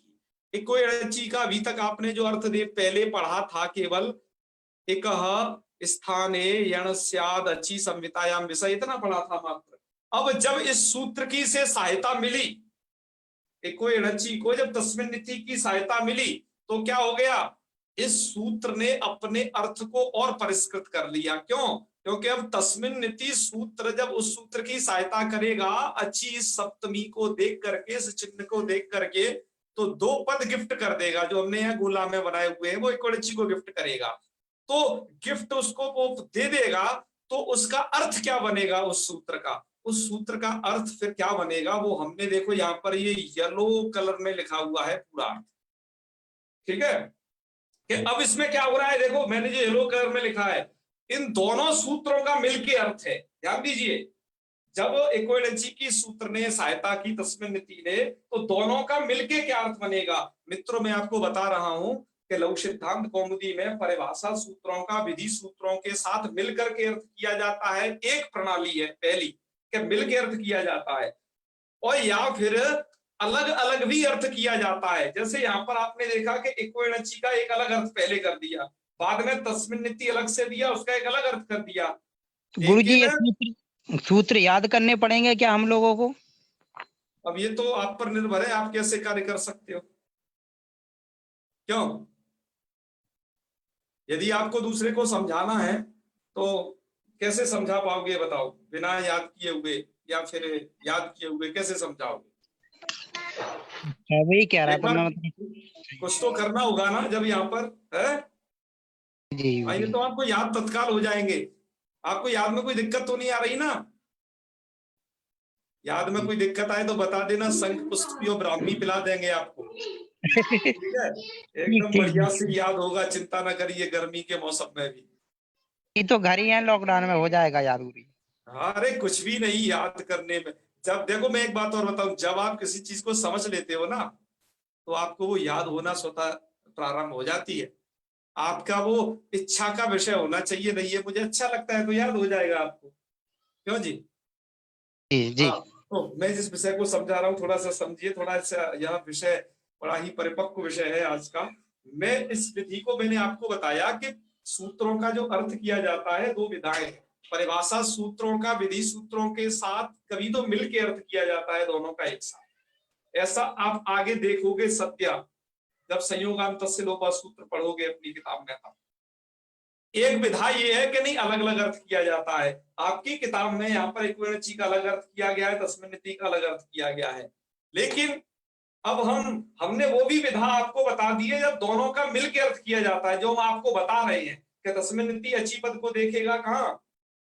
इक्वैची का अभी तक आपने जो अर्थ दे पहले पढ़ा था, केवल एक स्थाने यण स्याद अच्छी संवितायाम विषय, इतना पढ़ा था मात्र। अब जब इस सूत्र की से सहायता मिली, इक्वैची को जब तस्मिन् निति की सहायता मिली, तो क्या हो गया, इस सूत्र ने अपने अर्थ को और परिष्कृत कर लिया। क्यों? क्योंकि अब तस्मिन् निति सूत्र जब उस सूत्र की सहायता करेगा अच्छी सप्तमी को देख करके, इस चिन्ह को देख करके, तो 2 पद गिफ्ट कर देगा जो हमने यहाँ गोला में बनाए हुए हैं, वो इक्वैची को गिफ्ट करेगा। तो गिफ्ट उसको वो दे देगा, तो उसका अर्थ क्या बनेगा उस सूत्र का? उस सूत्र का अर्थ फिर क्या बनेगा वो हमने देखो यहाँ पर ये येलो कलर में लिखा हुआ है पूरा अर्थ, ठीक है। कि अब इसमें क्या हो रहा है, देखो मैंने जो येलो कलर में लिखा है, इन दोनों सूत्रों का मिलके अर्थ है। ध्यान दीजिए, जब इक्वैची की सूत्र ने सहायता की तस्मिन् निति ने, तो दोनों का मिलके क्या अर्थ बनेगा। मित्रों मैं आपको बता रहा हूं कि लघु सिद्धांत कौमुदी में परिभाषा सूत्रों का विधि सूत्रों के साथ मिलकर के अर्थ किया जाता है। एक प्रणाली है पहली कि मिलके अर्थ किया जाता है, और या फिर अलग अलग भी अर्थ किया जाता है। जैसे यहाँ पर आपने देखा कि इक्वैची का एक अलग अर्थ पहले कर दिया, बाद में तस्मिन् निति अलग से दिया, उसका एक अलग अर्थ कर दिया। गुरुजी ये सूत्र याद करने पड़ेंगे क्या हम लोगों को? अब ये तो आप पर निर्भर है, आप कैसे कार्य कर सकते हो। क्यों? यदि आपको दूसरे को समझाना है तो कैसे समझा पाओगे बताओ, बिना याद किए हुए या फिर याद किए हुए कैसे समझाओगे? वही कह रहा था मैं, मतलब कुछ तो करना होगा ना जब यहाँ पर है। जी ये तो आपको याद तत्काल हो जाएंगे। आपको याद में कोई दिक्कत तो नहीं आ रही ना? याद में कोई दिक्कत आए तो बता देना, शंख पुष्पी और ब्राह्मी पिला देंगे आपको, ठीक है। एकदम बढ़िया से याद होगा, चिंता ना करिए, गर्मी के मौसम में भी। ये तो घर ही है, लॉकडाउन में हो जाएगा याद गुरुजी। अरे कुछ भी नहीं याद करने में। जब देखो मैं एक बात और बताऊं, जब आप किसी चीज को समझ लेते हो ना, तो आपको वो याद होना स्वतः प्रारंभ हो जाती है। आपका वो इच्छा का विषय होना चाहिए, नहीं है मुझे अच्छा लगता है तो याद हो जाएगा आपको। क्यों जी? जी। तो मैं जिस विषय को समझा रहा हूँ थोड़ा सा समझिए, थोड़ा सा यह विषय बड़ा ही परिपक्व विषय है आज का। मैं इस विधि को मैंने आपको बताया कि सूत्रों का जो अर्थ किया जाता है 2 विधाएं, परिभाषा सूत्रों का विधि सूत्रों के साथ कभी तो मिल के अर्थ किया जाता है दोनों का एक साथ। ऐसा आप आगे देखोगे सत्या, जब संयोगान्तस्य लोपा सूत्र पढ़ोगे अपनी किताब में। तब एक विधा ये है कि नहीं अलग अलग अर्थ किया जाता है। आपकी किताब में यहाँ पर इक्विवेलेंसी का अलग अर्थ किया गया है, तस्मिन्निति का अलग अर्थ किया गया है, लेकिन अब हमने वो भी विधा आपको बता दी है जब दोनों का मिलकर अर्थ किया जाता है, जो हम आपको बता रहे हैं कि तस्मिन्निति अच्छी पद को देखेगा कहाँ,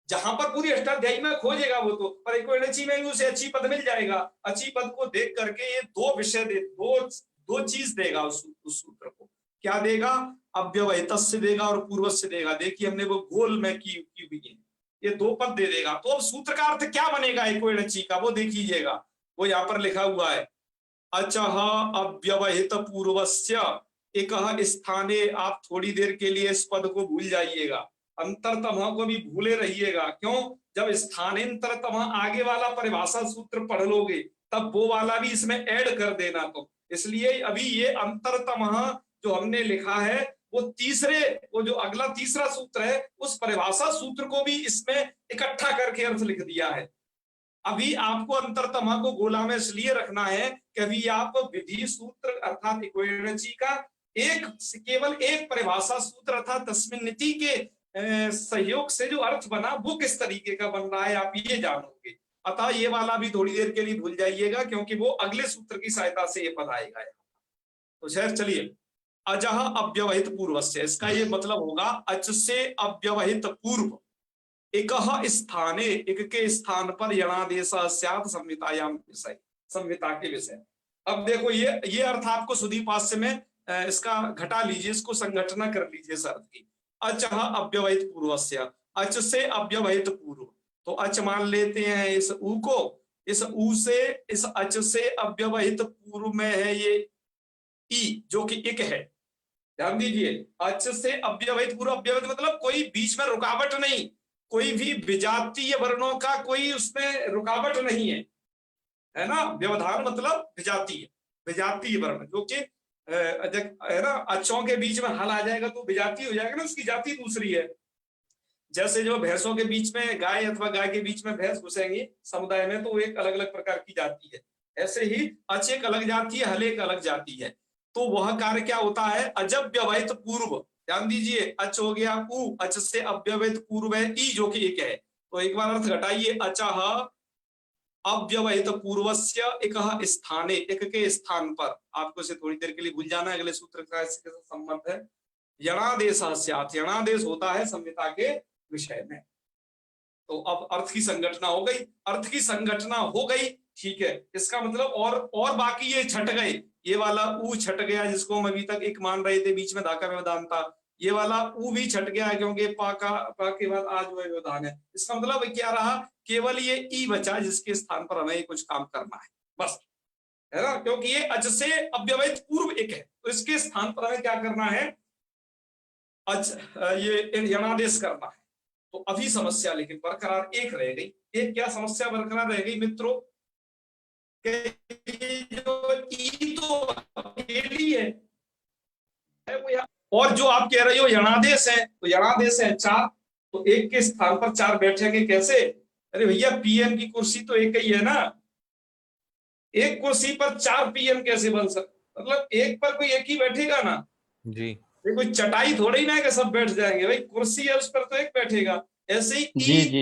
जहां पर पूरी अष्टाध्यायी में खोजेगा वो तो, पर इक्विवेलेंसी में भी उसे अच्छी पद मिल जाएगा। अच्छी पद को देख करके ये दो विषय दो चीज देगा उस सूत्र को। क्या देगा? अव्यवहितस्य देगा और पूर्वस्य देगा। देखिए हमने वो गोल में की हुई है, ये दो पद दे देगा। तो अब सूत्र का अर्थ क्या बनेगा इक्विवेलेंसी का, वो देख लीजिएगा। वो यहाँ पर लिखा हुआ है अचः अव्यवहित पूर्वस्य एकः स्थाने। आप थोड़ी देर के लिए इस पद को भूल जाइएगा, अंतरतमः को भी भूले रहिएगा। क्यों? जब स्थानेंतरतमः आगे वाला परिभाषा सूत्र पढ़ लोगे तब वो वाला भी इसमें ऐड कर देना। तो इसलिए अभी ये अंतरतमः जो हमने लिखा है वो जो अगला तीसरा सूत्र है उस परिभाषा सूत्र को भी इसमें इकट्ठा करके अर्थ लिख दिया है। अभी आपको अंतरतमः को गोला में इसलिए रखना है कि अभी आप विधि सूत्र अर्थात इक्विवेलेंसी का केवल एक परिभाषा सूत्र अर्थात तस्मिन्निति के सहयोग से जो अर्थ बना वो किस तरीके का बन रहा है आप ये जानोगे। अतः ये वाला भी थोड़ी देर के लिए भूल जाइएगा, क्योंकि वो अगले सूत्र की सहायता से ये पद आएगा। तो खैर चलिए, अजह अव्यवहित पूर्वस्य, इसका ये मतलब होगा अच से अव्यवहित पूर्व एकः स्थाने, एक के स्थान पर यणादेश स्यात् संहितायाम विषय, संहिता के विषय। अब देखो ये अर्थ आपको सुदीपास्य में इसका घटा लीजिए, इसको संघटना कर लीजिए इस अर्थ की। अचः अव्यवहित पूर्वस्य, अच से अव्यवहित पूर्व। तो अच मान लेते हैं इस ऊ को, इस ऊ से इस अच से अव्यवहित पूर्व में है ये ई जो कि इक है। ध्यान दीजिए, अच से अव्यवहित पूर्व, अव्यवहित मतलब कोई बीच में रुकावट नहीं, कोई भी विजातीय वर्णों का कोई उसमें रुकावट नहीं है ना। व्यवधान मतलब विजातीय वर्ण जो कि है ना, अच्छों के बीच में हल आ जाएगा तो विजातीय हो जाएगा ना, उसकी जाति दूसरी है। जैसे जो भैंसों के बीच में गाय अथवा गाय के बीच में भैंस घुसेंगी समुदाय में तो वो एक अलग अलग प्रकार की जाति है, ऐसे ही अच एक अलग जाति है, हल एक अलग जाति है। तो वह कार्य क्या होता है? अजव्यवहित पूर्व, ध्यान दीजिए, अच हो गया ऊ, अच से अव्यवहित पूर्व है ई जो कि एक है। तो एक बार अर्थ घटाइए, अचः अव्यवहित पूर्वस्य एकः स्थाने, एक के स्थान पर। आपको इसे थोड़ी देर के लिए भूल जाना है, अगले सूत्र का इसके साथ संबंध है। यणादेश स्यात्, यणादेश होता है संहिता के विषय में। तो अब अर्थ की संगठना हो गई, अर्थ की संगठना हो गई, ठीक है। इसका मतलब और बाकी ये छट गए, ये वाला ऊ छट गया जिसको हम अभी तक एक मान रहे थे, बीच में धाका व्यवधान था, ये वाला ऊ भी छट गया है क्योंकि पा के बाद आज वो व्यवधान है। इसका मतलब क्या रहा? केवल ये ई बचा जिसके स्थान पर हमें कुछ काम करना है बस, है ना, क्योंकि ये अच से अव्यवहित पूर्व एक है तो इसके स्थान पर हमें क्या करना है? ये यणादेश करना है। तो अभी समस्या लेकिन बरकरार एक रह गई। एक क्या समस्या बरकरार रह गई मित्रों? जो ई तो अकेली है और जो आप कह रहे हो यणादेश है, तो यणादेश है 4, तो एक के स्थान पर 4 बैठेंगे कैसे? अरे भैया पीएम की कुर्सी तो एक ही है ना, एक कुर्सी पर 4 पीएम कैसे बन सकता? मतलब एक पर कोई एक ही बैठेगा ना जी, ये कोई चटाई थोड़ी ना है कि सब बैठ जाएंगे, भाई कुर्सी है उस पर तो एक बैठेगा। ऐसे ही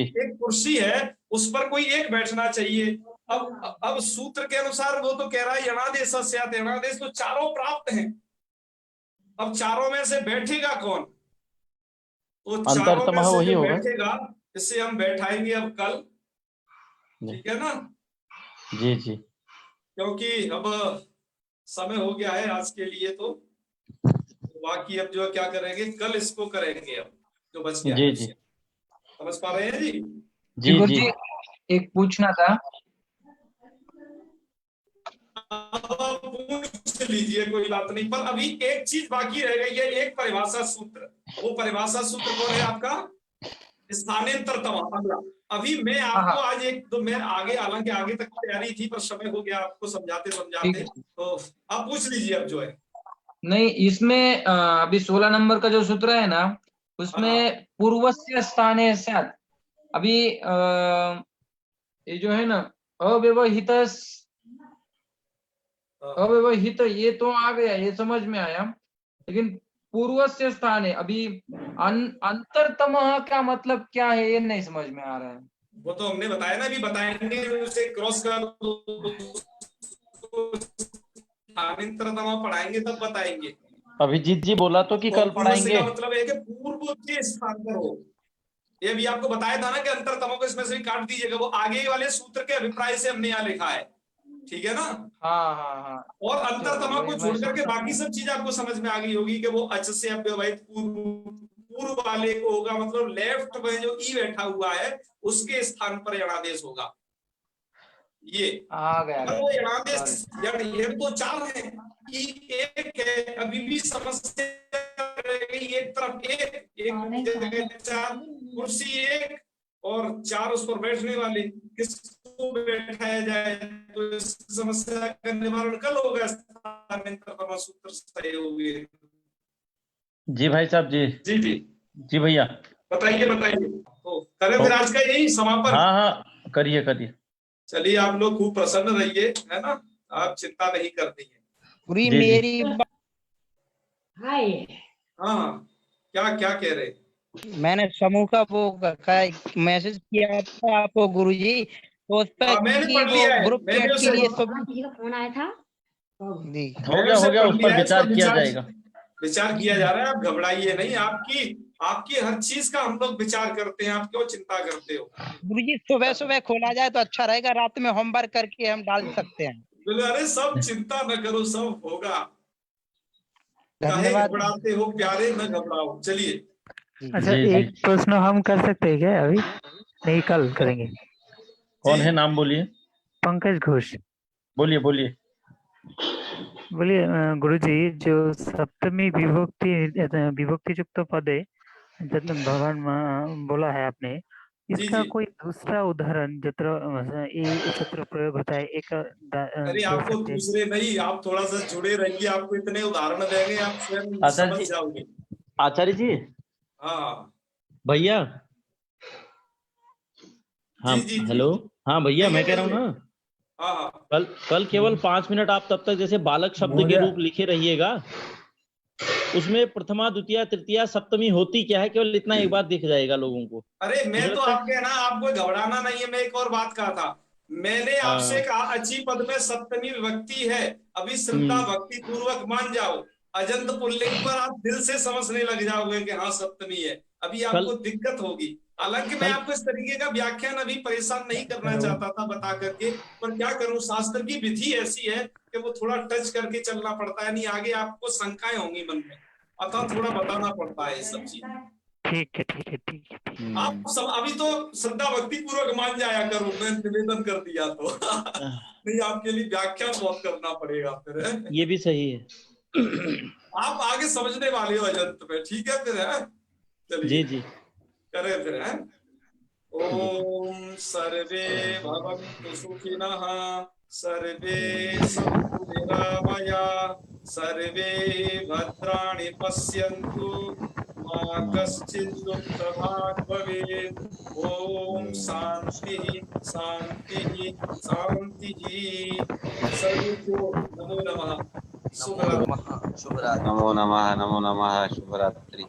एक कुर्सी है उस पर कोई एक बैठना चाहिए। अब सूत्र के अनुसार वो तो कह रहा है यणादेश स्यात्, यणादेश तो चारों प्राप्त हैं। अब चारों में से बैठेगा कौन? तो चारों में से जो बैठेगा इसे हम बैठाएंगे अब कल, ठीक है ना? जी जी, क्योंकि अब समय हो गया है आज के लिए, तो बाकी अब जो क्या करेंगे कल इसको करेंगे, अब जो बच गया जी जी, समझ पा रहे हैं जी? जी गुरुजी जी, एक पूछना था। पूछ लीजिए, कोई बात नहीं, पर अभी एक चीज बाकी रह गई है, एक परिभाषा सूत्र। वो परिभाषा सूत्र कौन है आपका? स्थानांतरतम। अगला अभी मैं आपको आज मैं आगे, हालांकि आगे तक तैयारी थी पर समय हो गया आपको समझाते समझाते, तो आप पूछ लीजिए अब जो है। नहीं, इसमें अभी 16 नंबर का जो सूत्र है ना, उसमें पूर्वस्य स्थाने स्यात्, अभी ये जो है ना अव्यवहित अव्यवहित, ये तो आ गया, ये समझ में आया, लेकिन पूर्वस्य स्थान है अभी अंतरतम का मतलब क्या है, ये नहीं समझ में आ रहा है। वो तो हमने बताया ना, अभी बताएंगे, उसे क्रॉस कर स्थानांतरतमा पढ़ाएंगे तब बताएंगे। अभिजीत जी बोला तो कि कल पूर्व से पढ़ाएंगे। का मतलब है कि पूर्व के स्थान पर हो। ये भी आपको बताया था ना कि अंतरतमों को इसमें से भी काट दीजिएगा, वो आगे वाले सूत्र के अभिप्राय से हमने यहाँ लिखा है, ठीक है ना। हाँ हाँ हाँ, और अंतरतमा को वही छोड़ मैं करके बाकी सब चीज आपको समझ में आ गई होगी कि वो अच से अव्यवहित पूर्व वाले को होगा, मतलब लेफ्ट में जो ई बैठा हुआ है उसके स्थान पर यणादेश होगा। ये आ गया वो यणादेश ये तो चार है कि एक है, अभी भी समस्या रह गई, एक तरफ एक चार कुर्सी एक और चार उस पर बैठने वाले, किसको बैठाया जाए, तो इस समस्या का निवारण कल होगा स्थानांतरतमा सूत्र सहयोगी। जी भाई साहब जी। जी जी जी भैया बताइए बताइए। तो करें फिर आज का यही समापन। हाँ हाँ करिए करिए। चलिए आप लोग खूब प्रसन्न रहिए, है ना, आप चिंता नहीं करनी है। पूरी जी, जी। मेरी हाँ क्या क्या कह रहे? मैंने समूह का वो मैसेज किया था आपको गुरुजी, तो उस पर मैंने पढ़ लिया है, ग्रुप मैंने चैट उसे के लिए किसी का फोन आया था जी मैंने उसे हो गया, पढ़ उस लिया पर है, विचार इसका किया जाएगा। विचार किया जा रहा है, आप घबराइए नहीं, आपकी हर चीज का हम लोग विचार करते हैं, आप क्यों चिंता करते हो। गुरुजी सुबह सुबह खोला जाए तो अच्छा रहेगा, रात में होमवर्क करके हम डाल सकते हैं। बोले अरे सब चिंता न करो, सब होगा, काहे धन्यवाद। घबराते हो प्यारे, न घबराओ। चलिए अच्छा जी, जी। एक प्रश्न हम कर सकते हैं क्या अभी? नहीं कल करेंगे। कौन जी। है, नाम बोलिए। पंकज घोष। बोलिए बोलिए। बोलिए गुरुजी, जो सप्तमी विभक्ति युक्त पद है जब भगवान बोला है आपने, जी इसका जी कोई दूसरा उदाहरण जत्र प्रयोग होता है एक अरे दे आपको सकते हैं? दूसरे नहीं, आप थोड़ा सा जुड़े रहिए, आपको इतने उदाहरण देंगे आप स्वयं आचार्य समझ जी। जाओगे। आचार्य जी हाँ भैया। हाँ जी जी जी। हेलो। हाँ भैया मैं कह रहा हूँ ना, हाँ हाँ कल केवल 5 मिनट आप तब तक जैसे बालक शब्द के रूप लिखे रहिएगा, उसमें प्रथमा द्वितीय तृतीया सप्तमी होती क्या है, केवल इतना एक बार दिख जाएगा लोगों को। अरे मैं तो आपके ना, आपको घबराना नहीं है। मैं एक और बात कहा था, मैंने आपसे कहा अच्छी पद में सप्तमी विभक्ति है, अभी श्रद्धा भक्ति पूर्वक मान जाओ, अजंत पुल्लिंग पर आप दिल से समझने लग जाओगे कि हाँ सप्तमी है। अभी आपको दिक्कत होगी, हालांकि मैं आपको इस तरीके का व्याख्यान अभी परेशान नहीं करना चाहता था बता करके, पर क्या करूं, शास्त्र की विधि ऐसी है कि वो थोड़ा टच करके चलना पड़ता है, नहीं आगे आपको शंकाएं होंगी मन में, अतः थोड़ा बताना पड़ता है ये सब चीज। ठीक है ठीक है ठीक है। आप सब अभी तो श्रद्धा भक्ति पूर्वक मान जाया करो, मैं निवेदन कर दिया तो नहीं आपके लिए व्याख्यान बहुत करना पड़ेगा फिर। ये भी सही है। आप आगे समझने वाले हो अजंत में, ठीक है फिर है। चलिए जी जी करें फिर है। ओम सर्वे भवन्तु सुखिनः, सर्वे सन्तु निरामया, सर्वे भद्राणि पश्यन्तु, मा कश्चित् दुःखभाग् भवेत्। ओम शांति शांति शांति। सर्वेभ्यो नमो नमः। शुभ रात्रि। नमो नमः शुभ रात्रि।